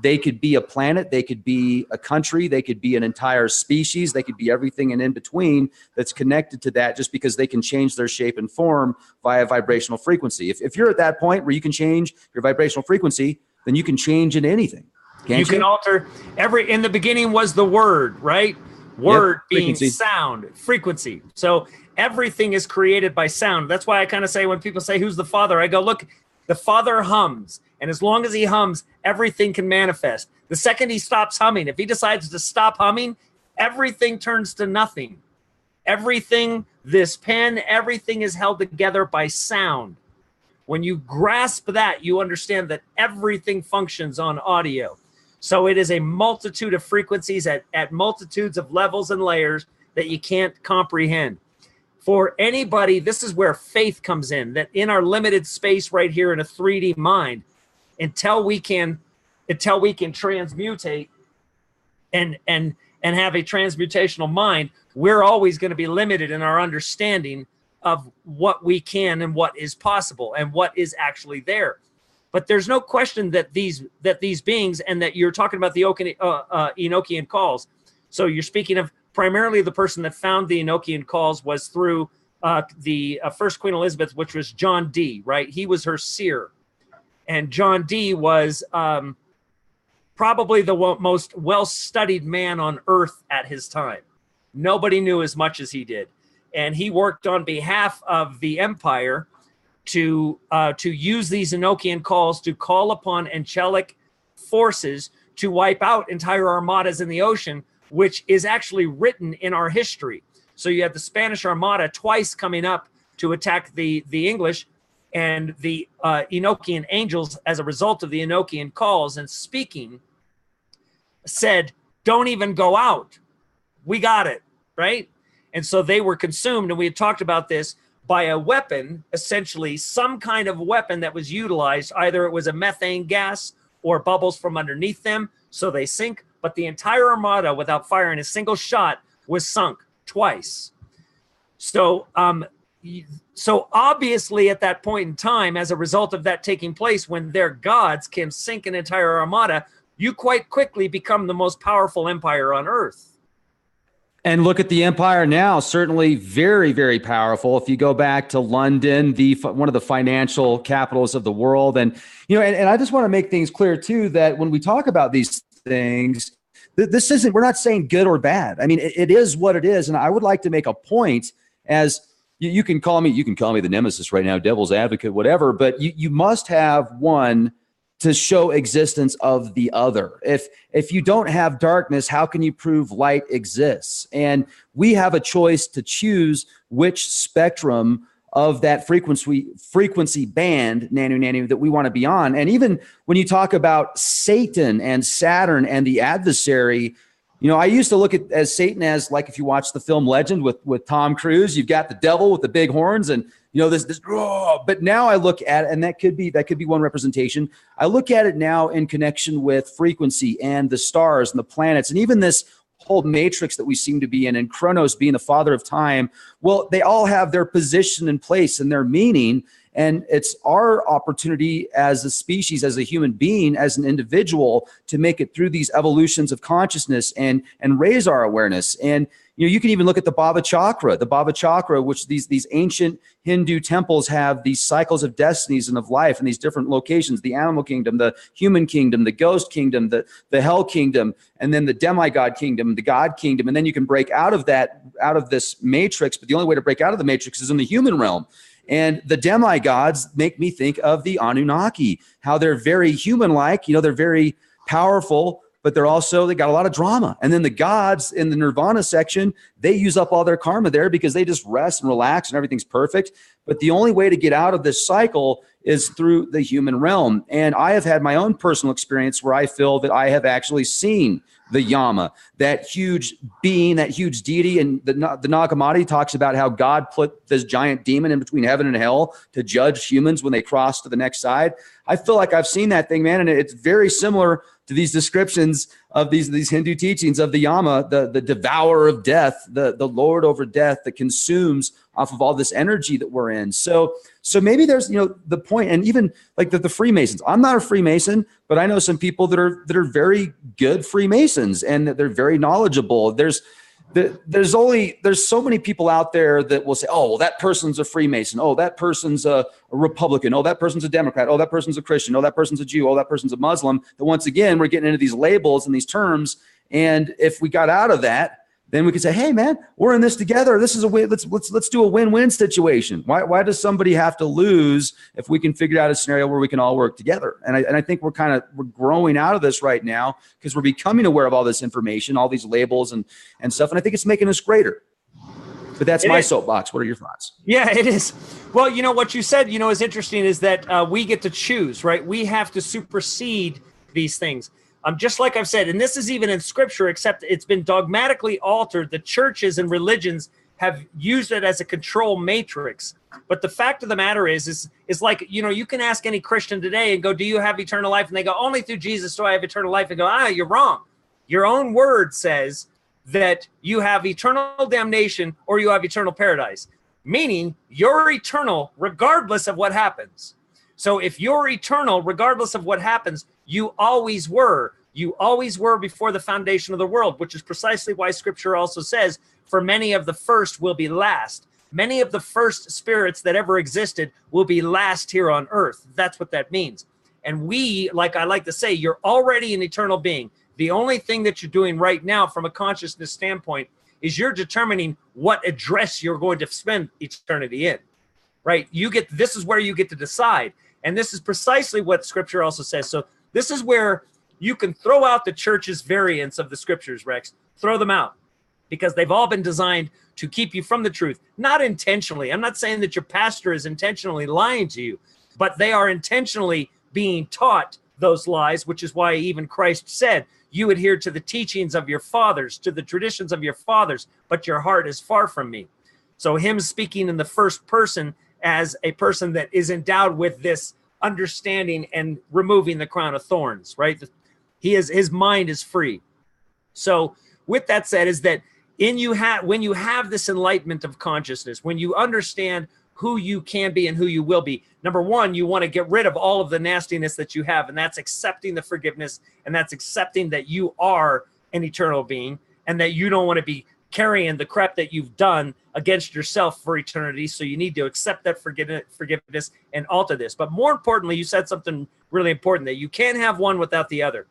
they could be a planet, they could be a country, they could be an entire species, they could be everything and in between that's connected to that, just because they can change their shape and form via vibrational frequency. If you're at that point where you can change your vibrational frequency, then you can change into anything. You can alter in the beginning was the word, right? Word being sound, frequency. So everything is created by sound. That's why I kind of say, when people say, who's the Father? I go, look, the Father hums. And as long as he hums, everything can manifest. The second he stops humming, if he decides to stop humming, everything turns to nothing. Everything, this pen, everything is held together by sound. When you grasp that, you understand that everything functions on audio. So it is a multitude of frequencies at multitudes of levels and layers that you can't comprehend. For anybody, this is where faith comes in, that in our limited space right here in a 3D mind, until we can until we can transmutate and have a transmutational mind, we're always going to be limited in our understanding of what we can and what is possible and what is actually there. But there's no question that these beings, and that you're talking about the Enochian calls. So you're speaking of primarily the person that found the Enochian calls was through the first Queen Elizabeth, which was John Dee, right? He was her seer. And John Dee was probably the most well-studied man on earth at his time. Nobody knew as much as he did. And he worked on behalf of the empire to use these Enochian calls to call upon angelic forces to wipe out entire armadas in the ocean, which is actually written in our history. So you have the Spanish Armada twice coming up to attack the English, and the Enochian angels, as a result of the Enochian calls and speaking, said, don't even go out. We got it, right? And so they were consumed, and we had talked about this, by a weapon, essentially some kind of weapon that was utilized. Either it was a methane gas or bubbles from underneath them, so they sink. But the entire armada, without firing a single shot, was sunk twice. So obviously at that point in time, as a result of that taking place, when their gods can sink an entire armada, you quite quickly become the most powerful empire on earth. And look at the empire now, certainly very, very powerful. If you go back to London, one of the financial capitals of the world. And, and I just want to make things clear too, that when we talk about these things, we're not saying good or bad. I mean, it is what it is. And I would like to make a point, as you can call me the nemesis right now, devil's advocate, whatever, but you must have one to show existence of the other. If you don't have darkness, how can you prove light exists? And we have a choice to choose which spectrum of that frequency band, nanu, that we want to be on. And even when you talk about Satan and Saturn and the adversary, I used to look at Satan as, like, if you watch the film Legend with Tom Cruise, you've got the devil with the big horns and this, but now I look at it, and that could be one representation. I look at it now in connection with frequency and the stars and the planets, and even this whole matrix that we seem to be in, and Kronos being the father of time. Well, they all have their position and place and their meaning. And it's our opportunity as a species, as a human being, as an individual, to make it through these evolutions of consciousness and raise our awareness. And you can even look at the Bhava Chakra, which these ancient Hindu temples have these cycles of destinies and of life in these different locations: the animal kingdom, the human kingdom, the ghost kingdom, the hell kingdom, and then the demigod kingdom, the god kingdom. And then you can break out of this matrix. But the only way to break out of the matrix is in the human realm. And the demigods make me think of the Anunnaki, how they're very human-like, they're very powerful, but they got a lot of drama. And then the gods in the Nirvana section, they use up all their karma there because they just rest and relax and everything's perfect. But the only way to get out of this cycle is through the human realm. And I have had my own personal experience where I feel that I have actually seen the Yama, that huge being, that huge deity. And the Nag Hammadi talks about how God put this giant demon in between heaven and hell to judge humans when they cross to the next side. I feel like I've seen that thing, man. And it's very similar to these descriptions of these Hindu teachings of the Yama, the devourer of death, the lord over death that consumes off of all this energy that we're in. So maybe there's, the point, and even like the Freemasons. I'm not a Freemason, but I know some people that are very good Freemasons and that they're very knowledgeable. There's so many people out there that will say, oh, well, that person's a Freemason. Oh, that person's a Republican. Oh, that person's a Democrat. Oh, that person's a Christian. Oh, that person's a Jew. Oh, that person's a Muslim. That once again, we're getting into these labels and these terms. And if we got out of that, then we could say, hey, man, we're in this together. This is a way. Let's do a win-win situation. Why does somebody have to lose if we can figure out a scenario where we can all work together? And I think we're growing out of this right now because we're becoming aware of all this information, all these labels and stuff. And I think it's making us greater. But that's my soapbox. What are your thoughts? Yeah, it is. Well, what you said, is interesting is that we get to choose, right? We have to supersede these things. Just like I've said, and this is even in scripture, except it's been dogmatically altered. The churches and religions have used it as a control matrix. But the fact of the matter is like, you know, you can ask any Christian today and go, do you have eternal life? And they go, only through Jesus do I have eternal life. And go, you're wrong. Your own word says that you have eternal damnation or you have eternal paradise, meaning you're eternal regardless of what happens. So if you're eternal regardless of what happens, you always were. You always were before the foundation of the world, which is precisely why Scripture also says, for many of the first will be last. Many of the first spirits that ever existed will be last here on earth. That's what that means. And we, like I like to say, you're already an eternal being. The only thing that you're doing right now from a consciousness standpoint is you're determining what address you're going to spend eternity in, right? This is where you get to decide. And this is precisely what Scripture also says. So this is where you can throw out the church's variants of the Scriptures, Rex. Throw them out, because they've all been designed to keep you from the truth, not intentionally. I'm not saying that your pastor is intentionally lying to you, but they are intentionally being taught those lies, which is why even Christ said, you adhere to the teachings of your fathers, to the traditions of your fathers, but your heart is far from me. So him speaking in the first person as a person that is endowed with this understanding and removing the crown of thorns, right? His mind is free. So with that said, is that when you have this enlightenment of consciousness, when you understand who you can be and who you will be, number one, you want to get rid of all of the nastiness that you have, and that's accepting the forgiveness, and that's accepting that you are an eternal being, and that you don't want to be carrying the crap that you've done against yourself for eternity. So you need to accept that forgiveness and alter this. But more importantly, you said something really important, that you can't have one without the other.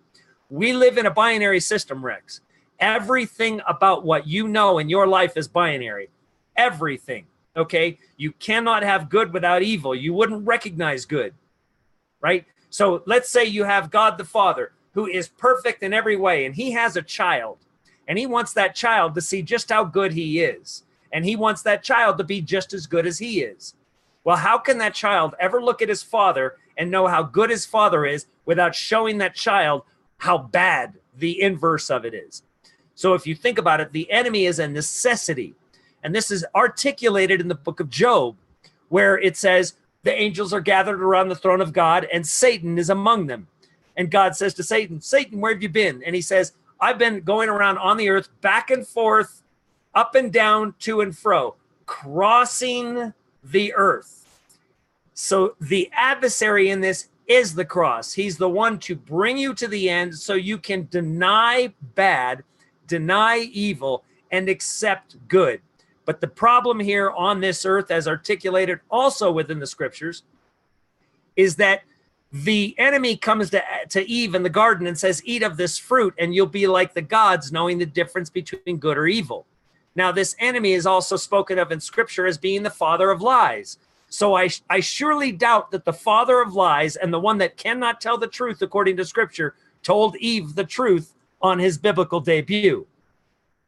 We live in a binary system, Rex. Everything about what you know in your life is binary. Everything, okay? You cannot have good without evil. You wouldn't recognize good, right? So let's say you have God the Father, who is perfect in every way, and he has a child, and he wants that child to see just how good he is, and he wants that child to be just as good as he is. Well, how can that child ever look at his father and know how good his father is without showing that child how bad the inverse of it is? So if you think about it, the enemy is a necessity. And this is articulated in the book of Job, where it says the angels are gathered around the throne of God and Satan is among them. And God says to Satan, Satan, where have you been? And he says, I've been going around on the earth, back and forth, up and down, to and fro, crossing the earth. So the adversary in this is the cross. He's the one to bring you to the end so you can deny bad, deny evil, and accept good. But the problem here on this earth, as articulated also within the Scriptures, is that the enemy comes to Eve in the garden and says, eat of this fruit and you'll be like the gods, knowing the difference between good or evil. Now, this enemy is also spoken of in Scripture as being the father of lies. So I surely doubt that the father of lies and the one that cannot tell the truth according to Scripture told Eve the truth on his biblical debut,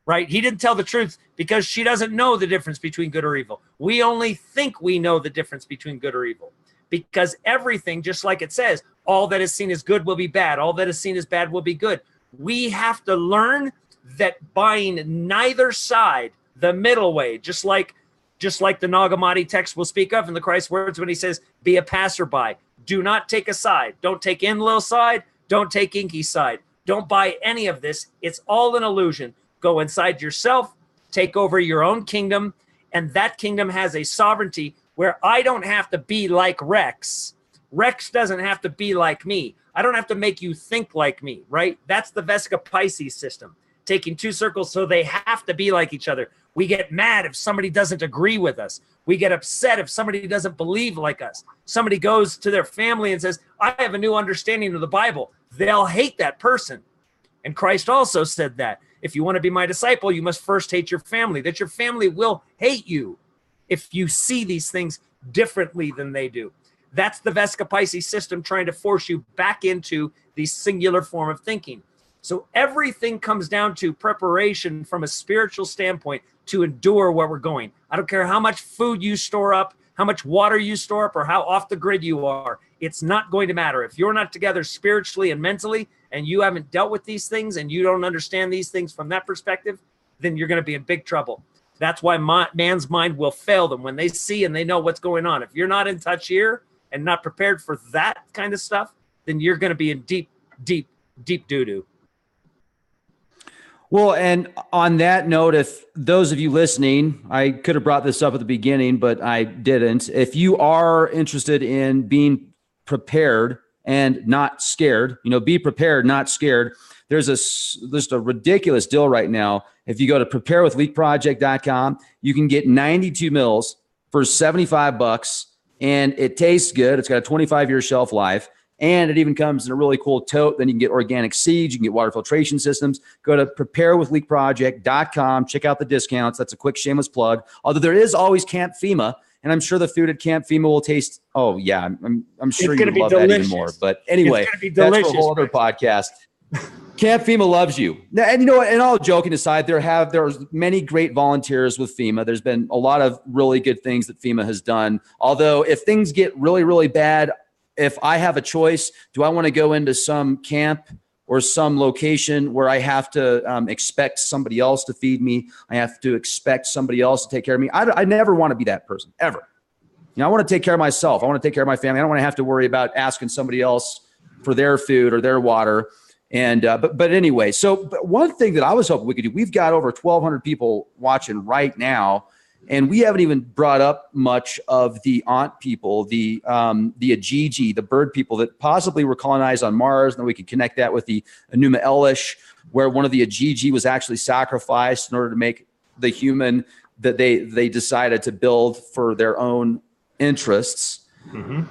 right? He didn't tell the truth because she doesn't know the difference between good or evil. We only think we know the difference between good or evil, because everything, just like it says, all that is seen as good will be bad. All that is seen as bad will be good. We have to learn that buying neither side, the middle way, just like the Nag Hammadi text will speak of in the Christ words when he says, be a passerby. Do not take a side. Don't take Enlil's side. Don't take Inky's side. Don't buy any of this. It's all an illusion. Go inside yourself, take over your own kingdom, and that kingdom has a sovereignty where I don't have to be like Rex. Rex doesn't have to be like me. I don't have to make you think like me, right? That's the Vesica Pisces system, taking two circles so they have to be like each other. We get mad if somebody doesn't agree with us. We get upset if somebody doesn't believe like us. Somebody goes to their family and says, I have a new understanding of the Bible. They'll hate that person. And Christ also said that. If you want to be my disciple, you must first hate your family, that your family will hate you if you see these things differently than they do. That's the Vesica Pisces system trying to force you back into the singular form of thinking. So everything comes down to preparation from a spiritual standpoint to endure where we're going. I don't care how much food you store up, how much water you store up, or how off the grid you are. It's not going to matter. If you're not together spiritually and mentally, and you haven't dealt with these things, and you don't understand these things from that perspective, then you're going to be in big trouble. That's why man's mind will fail them when they see and they know what's going on. If you're not in touch here and not prepared for that kind of stuff, then you're going to be in deep, deep, deep doo-doo. Well, and on that note, if those of you listening, I could have brought this up at the beginning, but I didn't. If you are interested in being prepared and not scared, be prepared, not scared. There's just a ridiculous deal right now. If you go to preparewithleakproject.com, you can get 92 mils for $75, and it tastes good. It's got a 25-year shelf life, and it even comes in a really cool tote. Then you can get organic seeds, you can get water filtration systems. Go to preparewithleakproject.com, check out the discounts. That's a quick shameless plug. Although there is always Camp FEMA, and I'm sure the food at Camp FEMA will taste. Oh yeah, I'm sure you would love that even more. But anyway, that's for a whole other podcast. Camp FEMA loves you. And you know what? And all joking aside, there's many great volunteers with FEMA. There's been a lot of really good things that FEMA has done. Although if things get really, really bad, if I have a choice, do I want to go into some camp or some location where I have to expect somebody else to feed me? I have to expect somebody else to take care of me. I never want to be that person, ever. I want to take care of myself. I want to take care of my family. I don't want to have to worry about asking somebody else for their food or their water. And but anyway, but one thing that I was hoping we could do, we've got over 1,200 people watching right now, and we haven't even brought up much of the ant people, the Ajiji, the bird people that possibly were colonized on Mars. And then we could connect that with the Enuma Elish, where one of the Ajiji was actually sacrificed in order to make the human that they decided to build for their own interests. Mm-hmm.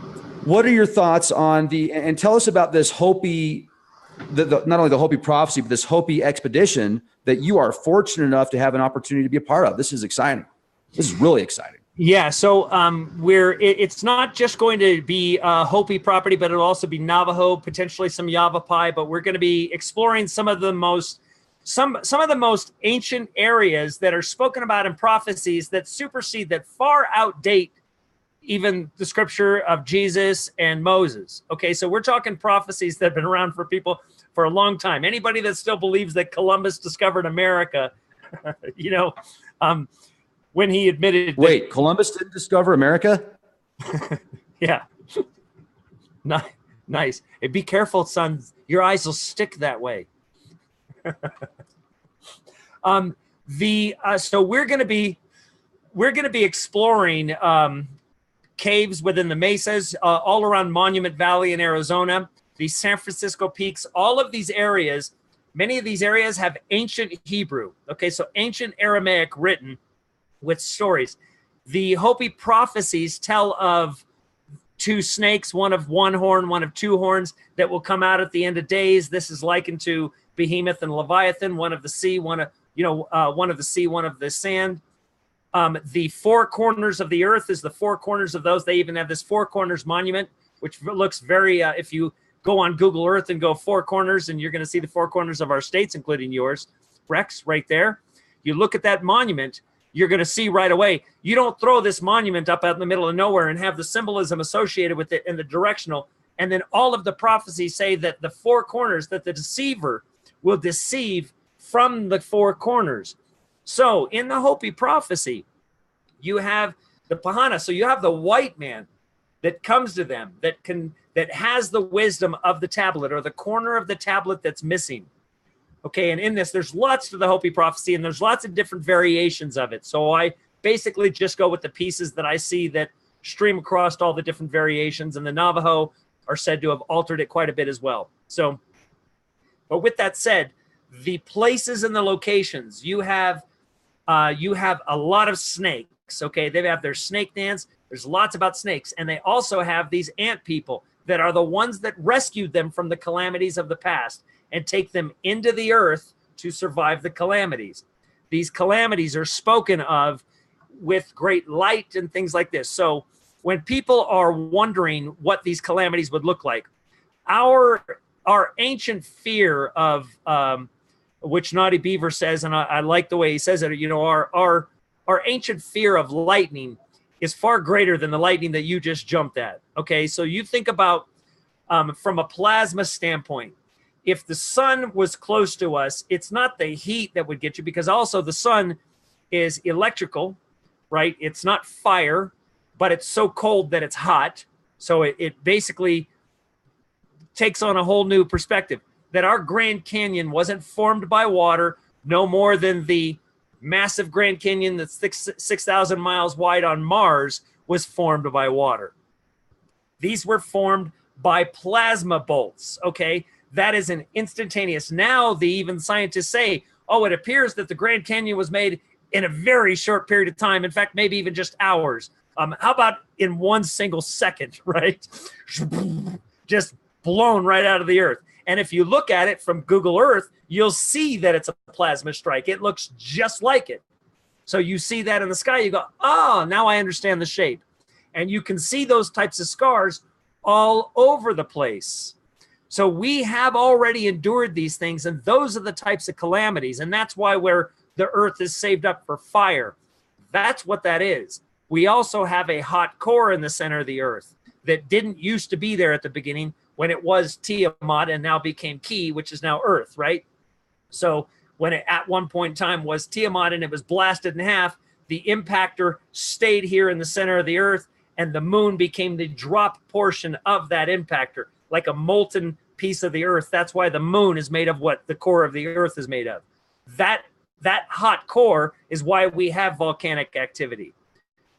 What are your thoughts on and tell us about this Hopi, not only the Hopi prophecy, but this Hopi expedition that you are fortunate enough to have an opportunity to be a part of. This is exciting. This is really exciting. Yeah. So it's not just going to be Hopi property, but it'll also be Navajo, potentially some Yavapai. But we're going to be exploring some of the most ancient areas that are spoken about in prophecies that supersede, that far outdate even the scripture of Jesus and Moses. Okay, so we're talking prophecies that have been around for people for a long time. Anybody that still believes that Columbus discovered America, when he admitted... Wait, Columbus didn't discover America? Yeah. Nice. Hey, be careful, son. Your eyes will stick that way. So we're going to be exploring caves within the mesas, all around Monument Valley in Arizona, the San Francisco peaks, all of these areas. Many of these areas have ancient Hebrew. Okay, so ancient Aramaic written with stories. The Hopi prophecies tell of two snakes, one of one horn, one of two horns, that will come out at the end of days. This is likened to Behemoth and Leviathan, one of the sea, one of the sea, one of the sand. The four corners of the earth is the four corners of those. They even have this four corners monument, which looks very, if you go on Google Earth and go four corners, and you're going to see the four corners of our states, including yours, Rex, right there. You look at that monument, you're going to see right away. You don't throw this monument up out in the middle of nowhere and have the symbolism associated with it and the directional. And then all of the prophecies say that the four corners, that the deceiver will deceive from the four corners. So in the Hopi prophecy, you have the Pahana. So you have the white man that comes to them, that has the wisdom of the tablet, or the corner of the tablet that's missing. Okay, and in this, there's lots to the Hopi prophecy, and there's lots of different variations of it. So I basically just go with the pieces that I see that stream across all the different variations, and the Navajo are said to have altered it quite a bit as well. So, but with that said, the places and the locations, you have a lot of snakes. Okay, they have their snake dance. There's lots about snakes, and they also have these ant people that are the ones that rescued them from the calamities of the past and take them into the earth to survive the calamities. These calamities are spoken of with great light and things like this. So when people are wondering what these calamities would look like, our ancient fear of which Naughty Beaver says, and I like the way he says it, our ancient fear of lightning is far greater than the lightning that you just jumped at. Okay, so you think about from a plasma standpoint, if the sun was close to us, it's not the heat that would get you, because also the sun is electrical, right? It's not fire, but it's so cold that it's hot. So it basically takes on a whole new perspective, that our Grand Canyon wasn't formed by water, no more than the massive Grand Canyon that's 6,000 miles wide on Mars was formed by water. These were formed by plasma bolts, okay? That is an instantaneous. Now, even scientists say, oh, it appears that the Grand Canyon was made in a very short period of time. In fact, maybe even just hours. How about in one single second, right? Just blown right out of the earth. And if you look at it from Google Earth, you'll see that it's a plasma strike. It looks just like it. So you see that in the sky, you go, oh, now I understand the shape. And you can see those types of scars all over the place. So we have already endured these things, and those are the types of calamities. And that's why the earth is saved up for fire. That's what that is. We also have a hot core in the center of the earth that didn't used to be there at the beginning, when it was Tiamat and now became Ki, which is now Earth, right? So when it at one point in time was Tiamat and it was blasted in half, the impactor stayed here in the center of the Earth, and the moon became the drop portion of that impactor, like a molten piece of the Earth. That's why the moon is made of what the core of the Earth is made of. That hot core is why we have volcanic activity,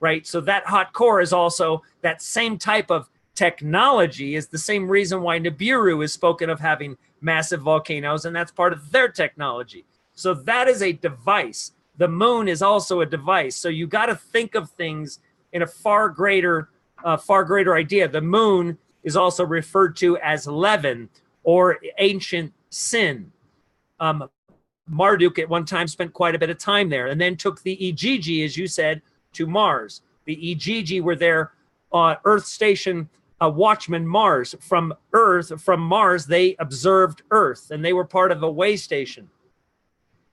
right? So that hot core is also that same type of technology, is the same reason why Nibiru is spoken of having massive volcanoes, and that's part of their technology. So that is a device. The moon is also a device. So you got to think of things in a far greater idea. The moon is also referred to as leaven or ancient sin. Marduk at one time spent quite a bit of time there, and then took the Igigi, as you said, to Mars. The Igigi were their Earth station watchman Mars. From Mars, they observed Earth, and they were part of a way station.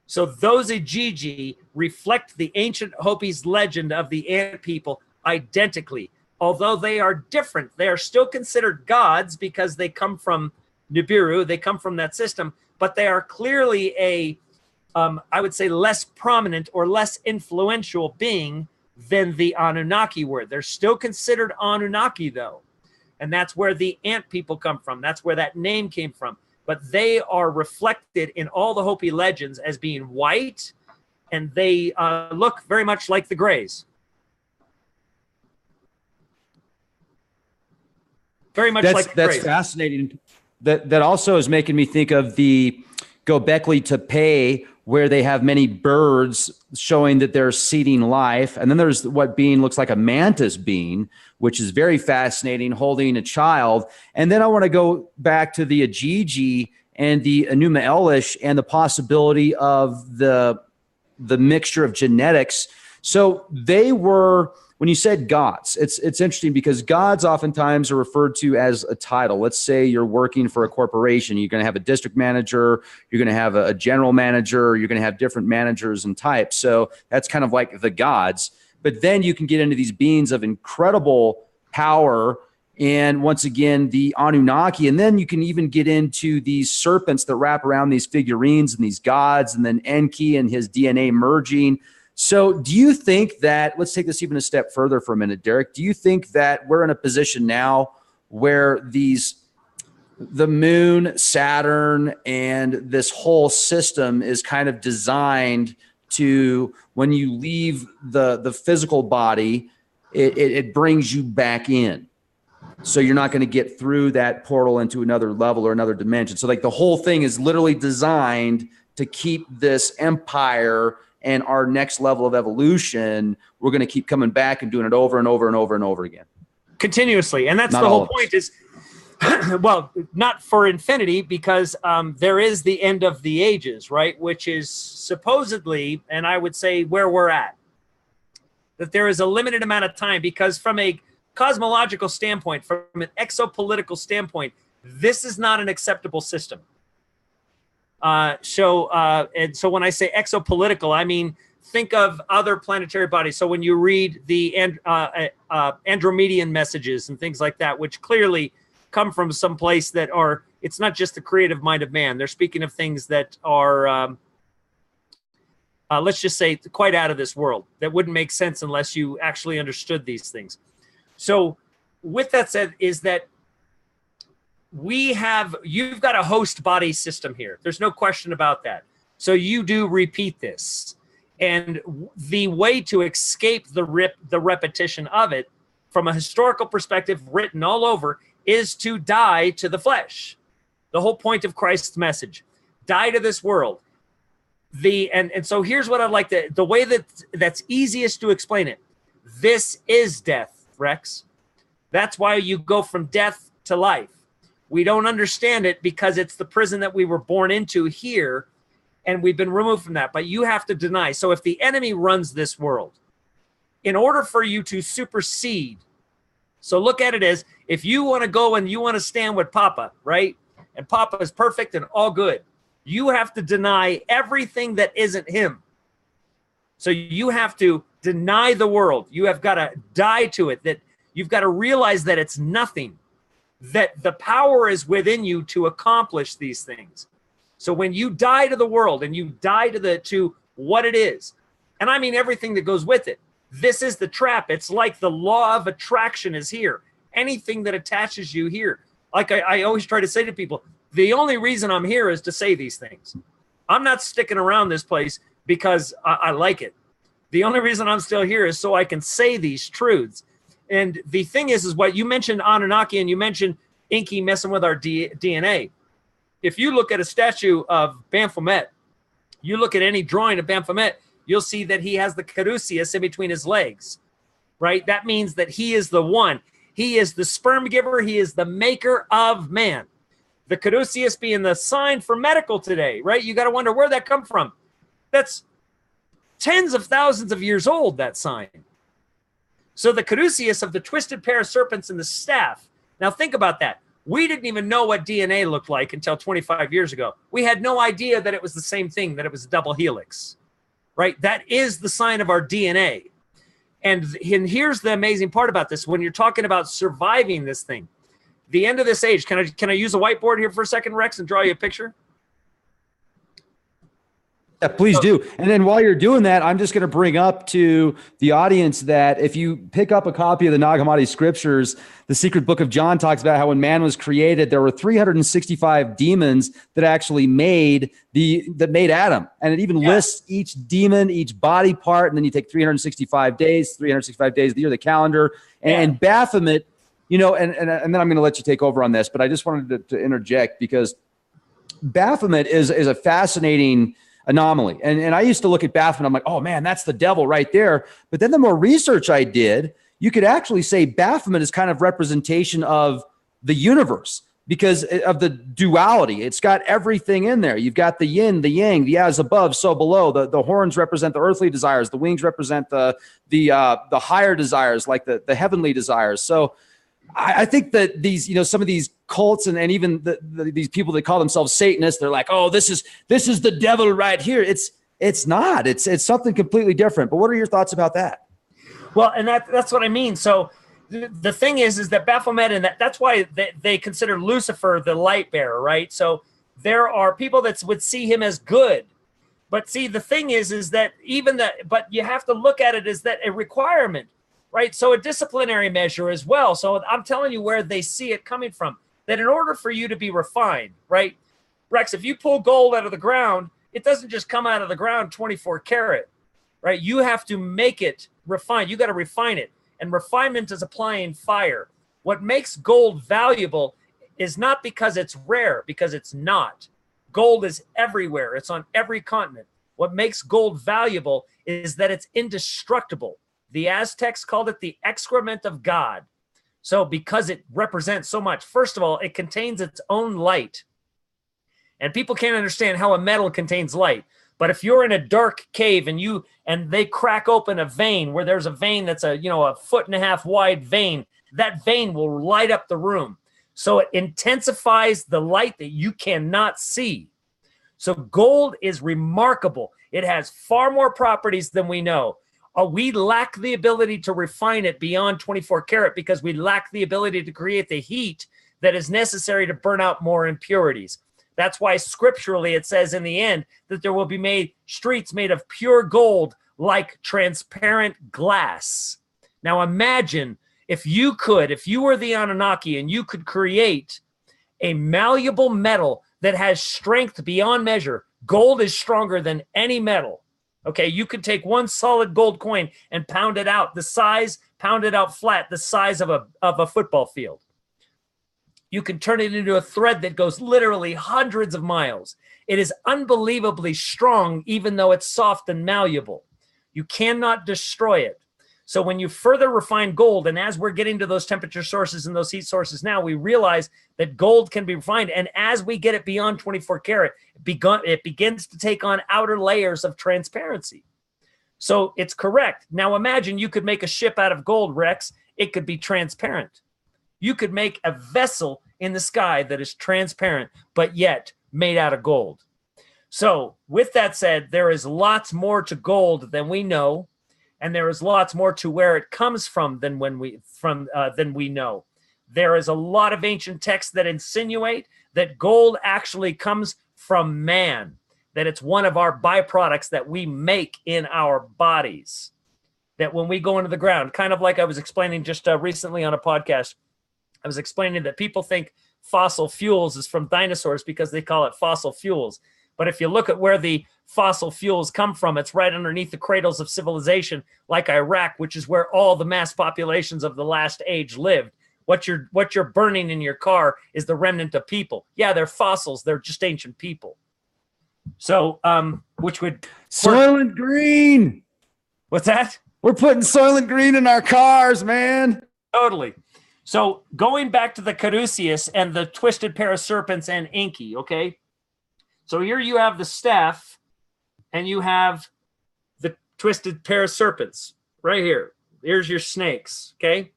So those Igigi reflect the ancient Hopi's legend of the ant people identically. Although they are different, they are still considered gods because they come from Nibiru, they come from that system, but they are clearly I would say, less prominent or less influential being than the Anunnaki were. They're still considered Anunnaki, though. And that's where the ant people come from. That's where that name came from. But they are reflected in all the Hopi legends as being white, and they look very much like the Greys. Very much like the Greys. That's fascinating. That also is making me think of the Göbekli Tepe, where they have many birds showing that they're seeding life. And then there's what looks like a mantis being, which is very fascinating, holding a child. And then I want to go back to the Igigi and the Enuma Elish and the possibility of the mixture of genetics. So they were, when you said gods, it's interesting because gods oftentimes are referred to as a title. Let's say you're working for a corporation. You're going to have a district manager. You're going to have a general manager. You're going to have different managers and types. So that's kind of like the gods. But then you can get into these beings of incredible power. And once again, the Anunnaki. And then you can even get into these serpents that wrap around these figurines and these gods, and then Enki and his DNA merging. So do you think that, let's take this even a step further for a minute, Derek, do you think that we're in a position now where the moon, Saturn, and this whole system is kind of designed to, when you leave the physical body, it brings you back in? So you're not going to get through that portal into another level or another dimension. So like the whole thing is literally designed to keep this empire and our next level of evolution. We're going to keep coming back and doing it over and over and over and over again. Continuously. And that's the whole point is, well, not for infinity, because there is the end of the ages, right? Which is supposedly, and I would say where we're at, that there is a limited amount of time, because from a cosmological standpoint, from an exopolitical standpoint, this is not an acceptable system. And so when I say exopolitical, I mean, think of other planetary bodies. So when you read the Andromedan messages and things like that, which clearly come from some place that are, it's not just the creative mind of man. They're speaking of things that are let's just say quite out of this world. That wouldn't make sense unless you actually understood these things. So with that said, is that you've got a host body system here. There's no question about that. So you do repeat this. And the way to escape the repetition of it, from a historical perspective, written all over, is to die to the flesh. The whole point of Christ's message: die to this world. And so here's what I'd like to, the way that's easiest to explain it. This is death, Rex. That's why you go from death to life. We don't understand it because it's the prison that we were born into here, and we've been removed from that. But you have to deny. So if the enemy runs this world, in order for you to supersede, so look at it as if you want to go and you want to stand with Papa, right? And Papa is perfect and all good. You have to deny everything that isn't him. So you have to deny the world. You have got to die to it. That you've got to realize that it's nothing, that the power is within you to accomplish these things. So when you die to the world and you die to what it is, and I mean everything that goes with it, this is the trap. It's like the law of attraction is here. Anything that attaches you here. Like I always try to say to people, the only reason I'm here is to say these things. I'm not sticking around this place because I like it. The only reason I'm still here is so I can say these truths. And the thing is what you mentioned Anunnaki and you mentioned Inky messing with our DNA. If you look at a statue of Baphomet, you look at any drawing of Baphomet, you'll see that he has the caduceus in between his legs, right? That means that he is the one. He is the sperm giver. He is the maker of man. The caduceus being the sign for medical today, right? You got to wonder where that come from. That's tens of thousands of years old, that sign. So the caduceus of the twisted pair of serpents and the staff. Now think about that. We didn't even know what DNA looked like until 25 years ago. We had no idea that it was the same thing, that it was a double helix, right? That is the sign of our DNA. And here's the amazing part about this. When you're talking about surviving this thing, the end of this age, can I use a whiteboard here for a second, Rex, and draw you a picture? Yeah, please do. And then while you're doing that, I'm just going to bring up to the audience that if you pick up a copy of the Nag Hammadi scriptures, the secret book of John talks about how when man was created, there were 365 demons that actually made Adam. And it even lists each demon, each body part. And then you take 365 days of the year, the calendar, and Baphomet, and then I'm going to let you take over on this, but I just wanted to interject because Baphomet is a fascinating anomaly. And I used to look at Baphomet, I'm like, oh man, that's the devil right there. But then the more research I did, you could actually say Baphomet is kind of representation of the universe because of the duality. It's got everything in there. You've got the yin, the yang, the as above, so below. The horns represent the earthly desires. The wings represent the higher desires, like the heavenly desires. So I think that these, some of these cults and even these people that call themselves Satanists, they're like, oh, this is the devil right here. It's not. It's something completely different. But what are your thoughts about that? Well, and that's what I mean. So the thing is that Baphomet, and that's why they consider Lucifer the light bearer, right? So there are people that would see him as good. But see, the thing is that but you have to look at it as that a requirement. Right. So a disciplinary measure as well. So I'm telling you where they see it coming from, that in order for you to be refined, right, Rex, if you pull gold out of the ground, it doesn't just come out of the ground 24 karat, right? You have to make it refined. You got to refine it. And refinement is applying fire. What makes gold valuable is not because it's rare, because it's not. Gold is everywhere. It's on every continent. What makes gold valuable is that it's indestructible. The Aztecs called it the excrement of God. So because it represents so much, first of all, it contains its own light. And people can't understand how a metal contains light. But if you're in a dark cave and they crack open a vein where there's a vein that's a 1.5 foot wide vein, that vein will light up the room. So it intensifies the light that you cannot see. So gold is remarkable. It has far more properties than we know. We lack the ability to refine it beyond 24 karat because we lack the ability to create the heat that is necessary to burn out more impurities. That's why scripturally it says in the end that there will be made streets made of pure gold like transparent glass. Now imagine if you were the Anunnaki and you could create a malleable metal that has strength beyond measure. Gold is stronger than any metal. Okay, you could take one solid gold coin and pound it out flat, the size of a football field. You can turn it into a thread that goes literally hundreds of miles. It is unbelievably strong, even though it's soft and malleable. You cannot destroy it. So when you further refine gold, and as we're getting to those temperature sources and those heat sources now, we realize that gold can be refined. And as we get it beyond 24 karat, it begins to take on outer layers of transparency. So it's correct. Now imagine you could make a ship out of gold, Rex. It could be transparent. You could make a vessel in the sky that is transparent, but yet made out of gold. So with that said, there is lots more to gold than we know. And there is lots more to where it comes from than we know. There is a lot of ancient texts that insinuate that gold actually comes from man, that it's one of our byproducts that we make in our bodies, that when we go into the ground, kind of like I was explaining just recently on a podcast, I was explaining that people think fossil fuels is from dinosaurs because they call it fossil fuels. But if you look at where the fossil fuels come from, it's right underneath the cradles of civilization, like Iraq, which is where all the mass populations of the last age lived. What you're burning in your car is the remnant of people. Yeah, they're fossils. They're just ancient people. So, which would Soylent Green. What's that? We're putting Soylent Green in our cars, man. Totally. So going back to the Caduceus and the twisted pair of serpents and Enki, okay? So here you have the staff and you have the twisted pair of serpents right here. Here's your snakes, okay?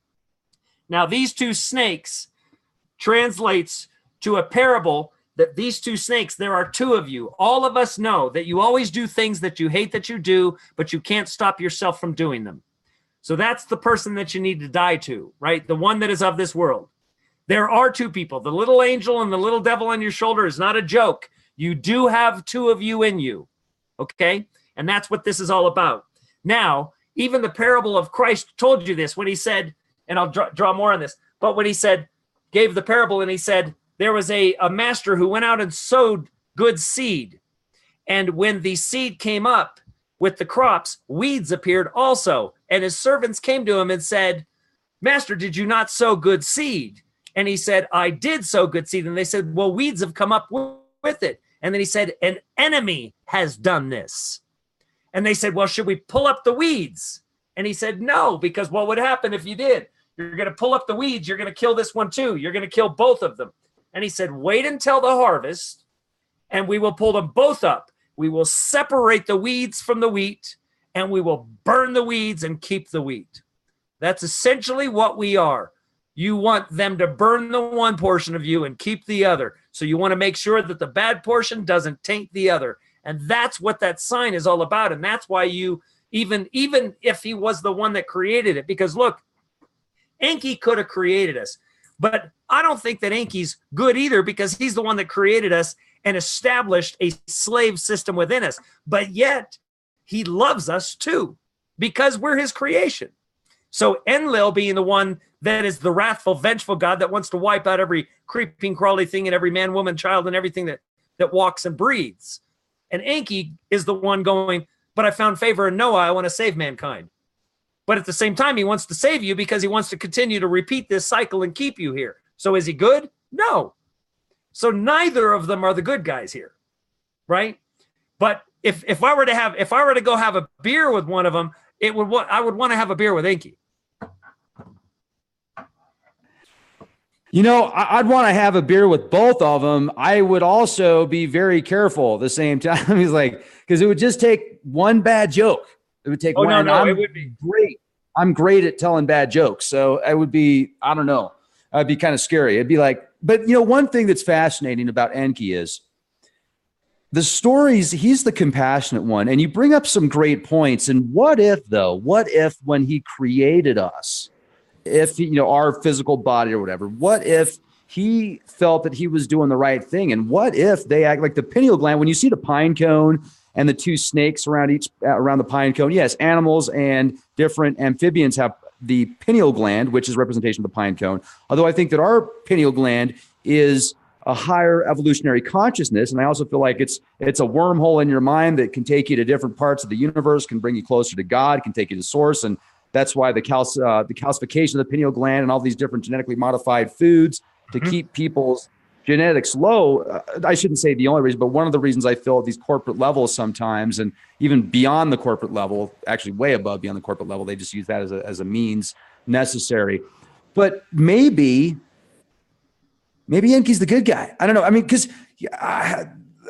Now these two snakes translates to a parable that these two snakes, there are two of you. All of us know that you always do things that you hate that you do, but you can't stop yourself from doing them. So that's the person that you need to die to, right? The one that is of this world. There are two people. The little angel and the little devil on your shoulder is not a joke. You do have two of you in you, okay? And that's what this is all about. Now, even the parable of Christ told you this when he said, and I'll draw more on this, but when he said, gave the parable and he said, there was a master who went out and sowed good seed. And when the seed came up with the crops, weeds appeared also. And his servants came to him and said, Master, did you not sow good seed? And he said, I did sow good seed. And they said, well, weeds have come up with it. And then he said, an enemy has done this. And they said, well, should we pull up the weeds? And he said, no, because what would happen if you did? You're going to pull up the weeds. You're going to kill this one too. You're going to kill both of them. And he said, wait until the harvest and we will pull them both up. We will separate the weeds from the wheat and we will burn the weeds and keep the wheat. That's essentially what we are. You want them to burn the one portion of you and keep the other. So you want to make sure that the bad portion doesn't taint the other. And that's what that sign is all about. And that's why you, even if he was the one that created it, because look, Enki could have created us, but I don't think that Enki's good either because he's the one that created us and established a slave system within us. But yet he loves us too because we're his creation. So Enlil being the one that is the wrathful, vengeful God that wants to wipe out every creeping, crawly thing and every man, woman, child, and everything that walks and breathes. And Enki is the one going, but I found favor in Noah. I want to save mankind. But at the same time, he wants to save you because he wants to continue to repeat this cycle and keep you here. So is he good? No. So neither of them are the good guys here, right? But if I were to go have a beer with one of them, I would want to have a beer with Enki. You know, I'd want to have a beer with both of them. I would also be very careful at the same time. He's like, because it would just take one bad joke. It would take one. No, it would be great. I'm great at telling bad jokes. So I would be, I don't know. It'd be kind of scary. It'd be like, but you know, one thing that's fascinating about Enki is the stories, he's the compassionate one. And you bring up some great points. And what if when he created us, if, you know, our physical body or whatever, what if he felt that he was doing the right thing. And what if they act like the pineal gland? When you see the pine cone and the two snakes around the pine cone, yes, animals and different amphibians have the pineal gland, which is representation of the pine cone. Although I think that our pineal gland is a higher evolutionary consciousness, and I also feel like it's a wormhole in your mind that can take you to different parts of the universe, can bring you closer to God, can take you to source, and that's why the calcification of the pineal gland and all these different genetically modified foods to keep people's genetics low. I shouldn't say the only reason, but one of the reasons I feel at these corporate levels sometimes, and even beyond the corporate level, actually way above beyond the corporate level, they just use that as a means necessary. But maybe Enki's the good guy. I don't know. I mean, because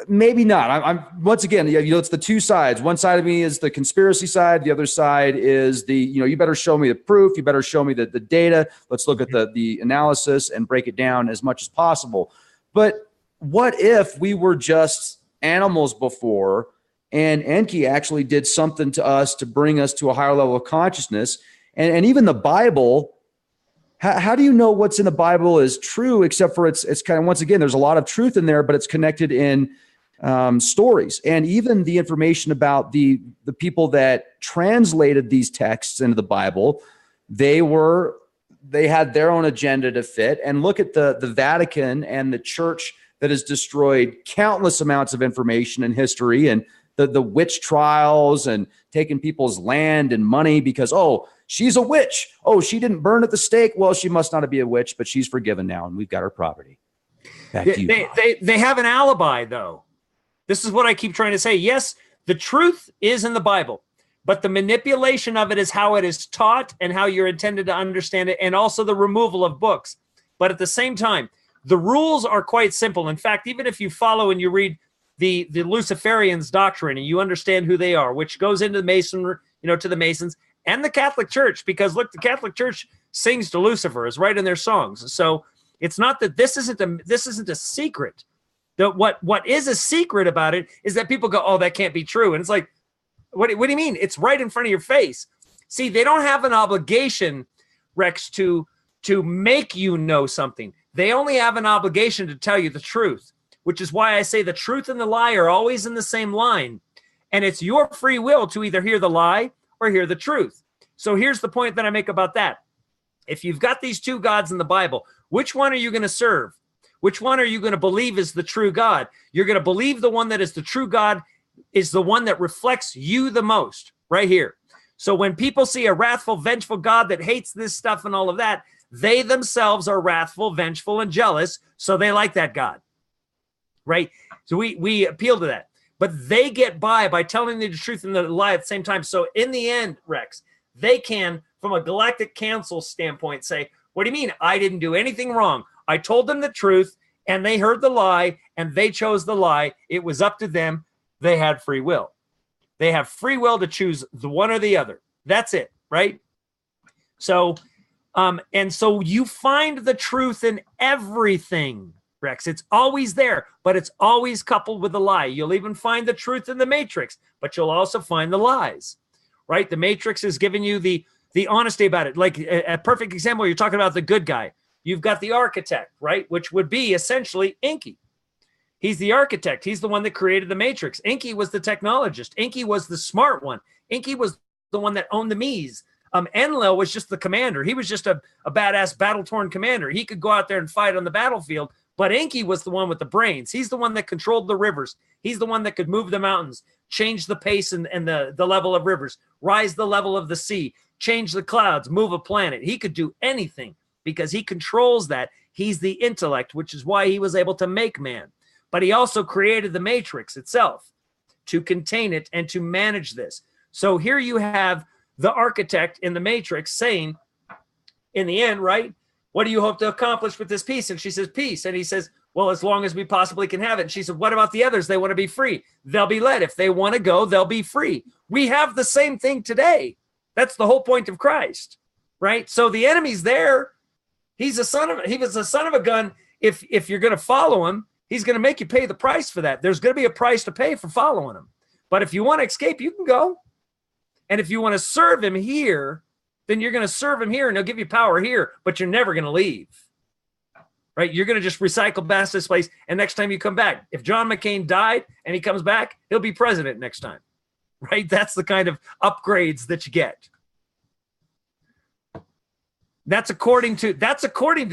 maybe not. I'm once again, it's the two sides. One side of me is the conspiracy side. The other side is the, you better show me the proof. You better show me the data. Let's look at the analysis and break it down as much as possible. But what if we were just animals before and Enki actually did something to us to bring us to a higher level of consciousness? And even the Bible, how do you know what's in the Bible is true, except for it's kind of, once again, there's a lot of truth in there, but it's connected in stories. And even the information about the people that translated these texts into the Bible, they had their own agenda to fit. And look at the Vatican and the church that has destroyed countless amounts of information in history, and the witch trials and taking people's land and money because, oh, she's a witch. Oh, she didn't burn at the stake. Well, she must not be a witch, but she's forgiven now, and we've got her property. Back to you. They have an alibi, though. This is what I keep trying to say. Yes, the truth is in the Bible, but the manipulation of it is how it is taught and how you're intended to understand it, and also the removal of books. But at the same time, the rules are quite simple. In fact, even if you follow and you read the Luciferians' doctrine and you understand who they are, which goes into the Mason, to the Masons and the Catholic Church, because look, the Catholic Church sings to Lucifer, is right in their songs. So it's not that this isn't a secret. What is a secret about it is that people go, oh, that can't be true. And it's like, what do you mean? It's right in front of your face. See, they don't have an obligation, Rex, to make you know something. They only have an obligation to tell you the truth, which is why I say the truth and the lie are always in the same line. And it's your free will to either hear the lie or hear the truth. So here's the point that I make about that. If you've got these two gods in the Bible, which one are you going to serve? Which one are you going to believe is the true God? You're going to believe the one that is the true God is the one that reflects you the most, right here. So when people see a wrathful, vengeful God that hates this stuff and all of that, they themselves are wrathful, vengeful, and jealous, so they like that God, right? So we appeal to that. But they get by telling the truth and the lie at the same time. So in the end, Rex, they can, from a galactic council standpoint, say, what do you mean? I didn't do anything wrong. I told them the truth, and they heard the lie, and they chose the lie. It was up to them. They had free will. They have free will to choose the one or the other. That's it, right? So, and so you find the truth in everything, Rex. It's always there, but it's always coupled with a lie. You'll even find the truth in the Matrix, but you'll also find the lies, right? The Matrix is giving you the honesty about it. Like a perfect example, you're talking about the good guy. You've got the architect, right? Which would be essentially Enki. He's the architect. He's the one that created the Matrix. Enki was the technologist. Enki was the smart one. Enki was the one that owned the Mies. Enlil was just the commander. He was just a badass battle-torn commander. He could go out there and fight on the battlefield, but Enki was the one with the brains. He's the one that controlled the rivers. He's the one that could move the mountains, change the pace and the level of rivers, rise the level of the sea, change the clouds, move a planet. He could do anything because he controls that. He's the intellect, which is why he was able to make man. But he also created the Matrix itself to contain it and to manage this. So here you have the architect in the Matrix saying, in the end, right, what do you hope to accomplish with this peace? And she says, peace. And he says, well, as long as we possibly can have it. And she said, what about the others? They want to be free. They'll be led. If they want to go, they'll be free. We have the same thing today. That's the whole point of Christ, right? So the enemy's there. He was a son of a gun. If you're going to follow him, he's going to make you pay the price for that. There's going to be a price to pay for following him. But if you want to escape, you can go. And if you want to serve him here, then you're going to serve him here and he'll give you power here, but you're never going to leave. right? You're going to just recycle past this place. And next time you come back, if John McCain died and he comes back, he'll be president next time, right? That's the kind of upgrades that you get. That's according to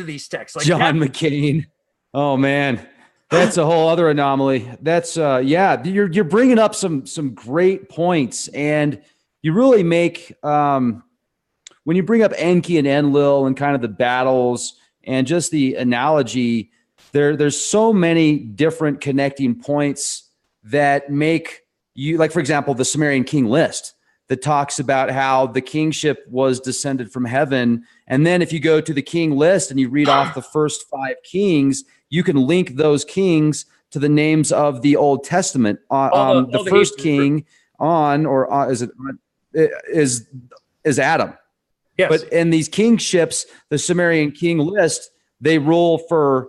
these texts. Like John McCain. Oh man, that's a whole other anomaly. That's yeah. You're bringing up some great points, and you really make when you bring up Enki and Enlil and kind of the battles and just the analogy. There's so many different connecting points that make you, like for example, the Sumerian king list that talks about how the kingship was descended from heaven. And then if you go to the king list and you read off the first 5 kings, you can link those kings to the names of the Old Testament. The first king is Adam. Yes. But in these kingships, the Sumerian king list, they rule for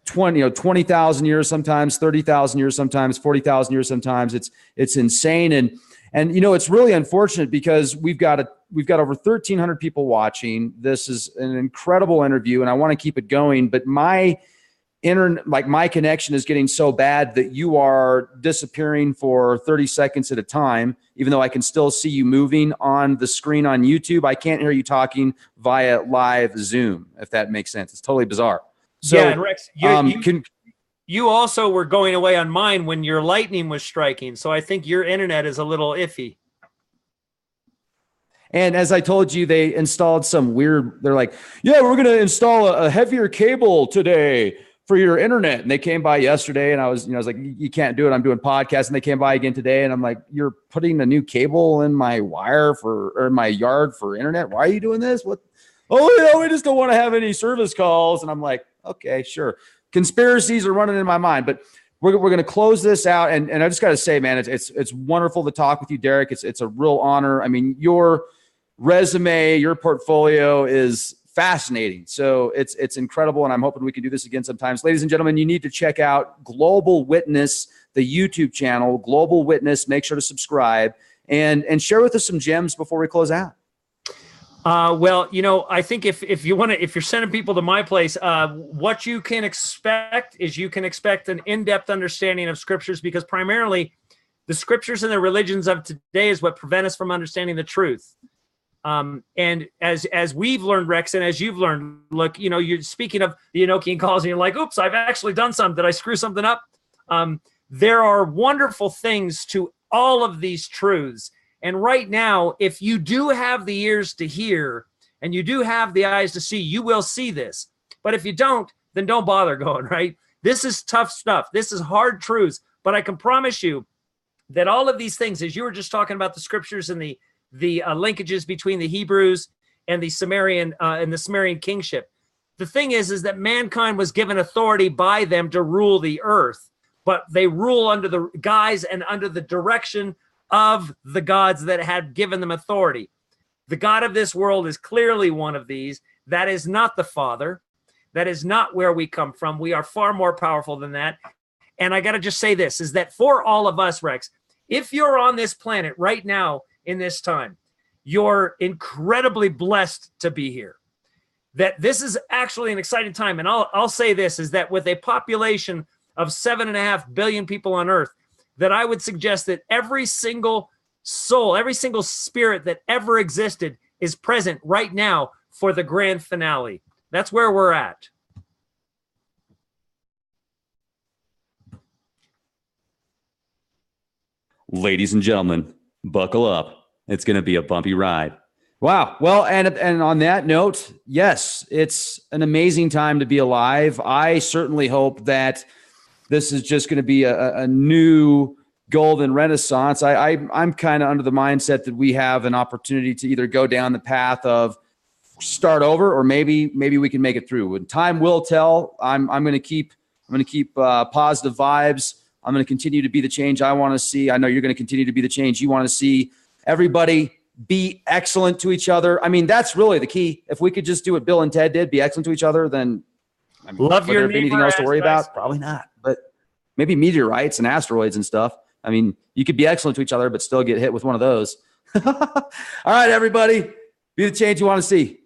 20,000 years, sometimes 30,000 years, sometimes 40,000 years, sometimes. It's insane. And it's really unfortunate because we've got over 1,300 people watching. This is an incredible interview, and I want to keep it going. But my connection is getting so bad that you are disappearing for 30 seconds at a time, even though I can still see you moving on the screen on YouTube. I can't hear you talking via live Zoom, if that makes sense. It's totally bizarre. So, yeah, and Rex, you also were going away on mine when your lightning was striking. So I think your internet is a little iffy. And as I told you, they installed some weird, they're like, yeah, we're going to install a heavier cable today for your internet. And they came by yesterday and I was like, you can't do it. I'm doing podcasts. And they came by again today. And I'm like, you're putting a new cable in my in my yard for internet. Why are you doing this? What? Oh, yeah, we just don't want to have any service calls. And I'm like, okay, sure. Conspiracies are running in my mind, but we're going to close this out. And I just got to say, man, it's wonderful to talk with you, Derek. It's a real honor. I mean, your resume, your portfolio is fascinating. So it's incredible. And I'm hoping we can do this again sometimes. Ladies and gentlemen, you need to check out Global Witness, the YouTube channel, Global Witness. Make sure to subscribe and share with us some gems before we close out. Well, I think if you're sending people to my place, what you can expect is an in-depth understanding of scriptures, because primarily the scriptures and the religions of today is what prevent us from understanding the truth. And as we've learned, Rex, and as you've learned, look, you're speaking of the Enochian calls and you're like, oops, I've actually done something. Did I screw something up? There are wonderful things to all of these truths. And right now, if you do have the ears to hear and you do have the eyes to see, you will see this. But if you don't, then don't bother going, right? This is tough stuff. This is hard truths. But I can promise you that all of these things, as you were just talking about the scriptures and the linkages between the Hebrews and the Sumerian kingship, the thing is that mankind was given authority by them to rule the earth, but they rule under the guise and under the direction of the gods that had given them authority. The God of this world is clearly one of these. That is not the Father. That is not where we come from. We are far more powerful than that. And I got to just say this, is that for all of us, Rex, if you're on this planet right now in this time, you're incredibly blessed to be here. That this is actually an exciting time. And I'll say this, is that with a population of 7.5 billion people on earth, that I would suggest that every single soul, every single spirit that ever existed is present right now for the grand finale. That's where we're at. Ladies and gentlemen, buckle up. It's going to be a bumpy ride. Wow. Well, and on that note, yes, it's an amazing time to be alive. I certainly hope that this is just going to be a new golden renaissance. I'm kind of under the mindset that we have an opportunity to either go down the path of start over, or maybe we can make it through. And time will tell. I'm going to keep positive vibes. I'm going to continue to be the change I want to see. I know you're going to continue to be the change you want to see. Everybody be excellent to each other. I mean, that's really the key. If we could just do what Bill and Ted did, be excellent to each other, then love your neighbor. Anything else to worry about? Probably not. But maybe meteorites and asteroids and stuff. I mean, you could be excellent to each other, but still get hit with one of those. All right, everybody, be the change you want to see.